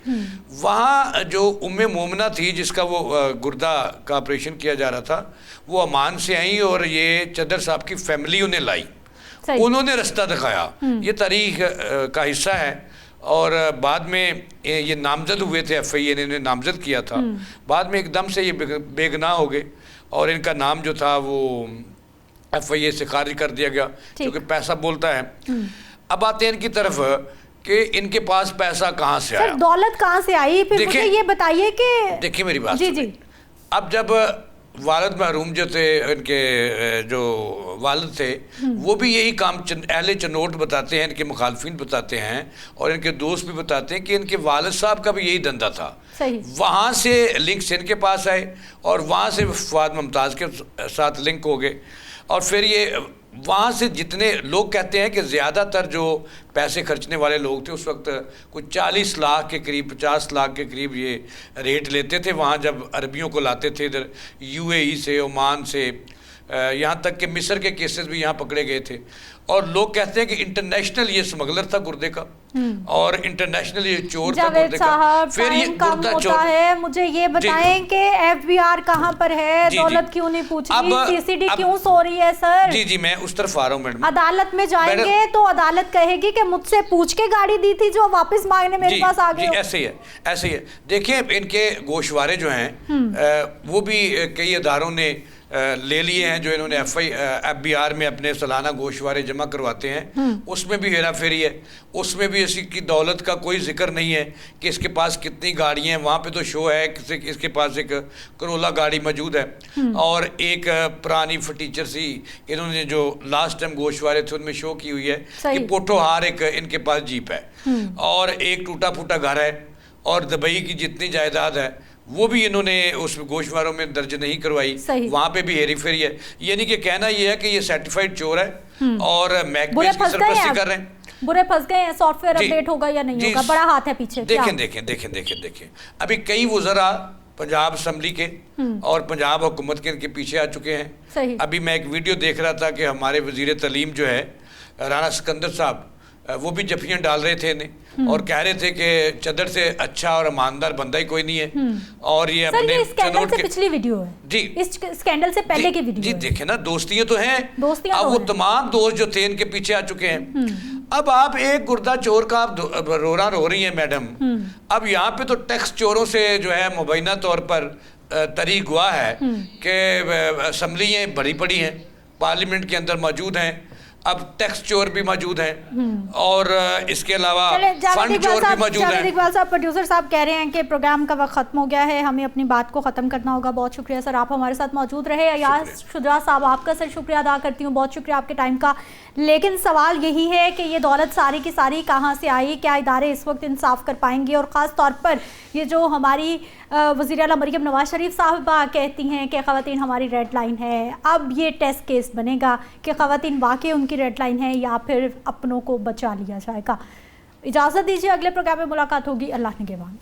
वहाँ जो उम्मे मोमिना थी, जिसका वो गुर्दा का ऑपरेशन किया जा रहा था, वो अमान से आई और ये चद्दड़ साहब की फैमिली उन्हें लाई, उन्होंने रास्ता दिखाया। ये तारीख का हिस्सा है। और बाद में ये नामजद हुए थे, एफआईए ने इन्हें नामजद किया था। बाद में एकदम से ये बेगुनाह हो गए और इनका नाम जो था वो एफआईए से खारिज कर दिया गया, क्योंकि पैसा बोलता है। अब आते हैं इनकी तरफ कि इनके पास पैसा कहाँ से आया, दौलत कहाँ से आई। फिर मुझे ये बताइए कि देखिए मेरी बात जी। अब जब वालिद महरूम जो थे, इनके जो वालिद थे, वो भी यही काम अहले चनोट बताते हैं, इनके मुखालफिन बताते हैं और इनके दोस्त भी बताते हैं कि इनके वालिद साहब का भी यही धंधा था। वहाँ से लिंक्स इनके पास आए और वहाँ से फवाद मुमताज़ के साथ लिंक हो गए, और फिर ये वहाँ से जितने लोग कहते हैं कि ज़्यादातर जो पैसे खर्चने वाले लोग थे उस वक्त कुछ 40 लाख के करीब 50 लाख के करीब ये रेट लेते थे वहाँ जब अरबियों को लाते थे इधर यूएई से, ओमान से, यहाँ तक कि मिस्र के केसेस भी यहाँ पकड़े गए थे। और लोग कहते हैं कि इंटरनेशनल ये स्मगलर था गुर्दे का और इंटरनेशनल ये चोर था गुर्दे का। फिर ये गुर्दा चोर है। मुझे ये बताएं कि एफबीआर कहाँ पर है, दौलत क्यों नहीं पूछ रही, सीसीडी क्यों सो रही है सर? जी मैं उस तरफ आ रहा हूँ मैडम। अदालत में जाएंगे तो अदालत कहेगी कि मुझसे पूछ के गाड़ी दी थी जो वापस मांगने मेरे पास आ गए। ऐसे ही है, ऐसे ही है। देखिए इनके गोशवारे जो हैं वो भी कई अदारों ने ले लिए हैं, जो इन्होंने एफबीआर में अपने सालाना गोशवारे जमा करवाते हैं, उसमें भी हेरा फेरी है, उसमें भी इसकी दौलत का कोई जिक्र नहीं है कि इसके पास कितनी गाड़ियाँ हैं। वहाँ पे तो शो है कि इसके पास एक करोला गाड़ी मौजूद है और एक पुरानी फटीचर सी इन्होंने जो लास्ट टाइम गोशवारे थे उनमें शो की हुई है कि पोठोहार एक इनके पास जीप है और एक टूटा फूटा घर है और दुबई की जितनी जायदाद है वो भी इन्होंने उस गोशवारों में दर्ज नहीं करवाई। वहाँ पे भी हेरी फेरी है। यानी कि कहना ये है कि ये सर्टिफाइड चोर है और महकमे इसकी सरपरस्ती कर रहे हैं। बुरे फंस गए हैं। सॉफ्टवेयर अपडेट होगा या नहीं होगा, बड़ा हाथ है पीछे। देखें अभी कई वज़रा पंजाब असम्बली के और पंजाब हुकूमत के इनके पीछे आ चुके हैं। अभी मैं एक वीडियो देख रहा था कि हमारे वज़ीर तालीम जो है राना सिकंदर साहब वो भी जफियाँ डाल रहे थे इन्हें और कह रहे थे कि चदर से अच्छा और ईमानदार बंदा ही कोई नहीं है। और ये अपने स्कैंडल से पिछली वीडियो है जी, इस स्कैंडल से पहले की वीडियो जी देखे ना, दोस्तियां तो हैं, दोस्तियां अब वो तमाम दोस्त जो थे इनके पीछे आ चुके हैं। अब आप एक गुर्दा चोर का आप रो रही हैं मैडम। अब यहाँ पे तो टैक्स चोरों से जो है मुबैना तौर पर तरीक हुआ है कि असम्बलियाँ भरी पड़ी हैं, पार्लियामेंट के अंदर मौजूद हैं, अब टैक्स चोर भी मौजूद हैं और इसके अलावा फंड चोर भी मौजूद हैं। इकबाल साहब, प्रोड्यूसर साहब कह रहे हैं कि प्रोग्राम का वक्त खत्म हो गया है, हमें अपनी बात को ख़त्म करना होगा। बहुत शुक्रिया सर, आप हमारे साथ मौजूद रहे। अयाज शुजा साहब, आपका सर शुक्रिया अदा करती हूँ, बहुत शुक्रिया आपके टाइम का। लेकिन सवाल यही है कि ये दौलत सारी की सारी कहाँ से आई, क्या इदारे इस वक्त इंसाफ कर पाएंगे? और ख़ास तौर पर ये जो हमारी वज़ीर आला मरियम नवाज शरीफ साहबा कहती हैं कि ख़वातीन हमारी रेड लाइन है, अब ये टेस्ट केस बनेगा कि ख़वातीन वाकई उनकी रेड लाइन है या फिर अपनों को बचा लिया जाएगा। इजाज़त दीजिए, अगले प्रोग्राम में मुलाकात होगी। अल्लाह निगहबान।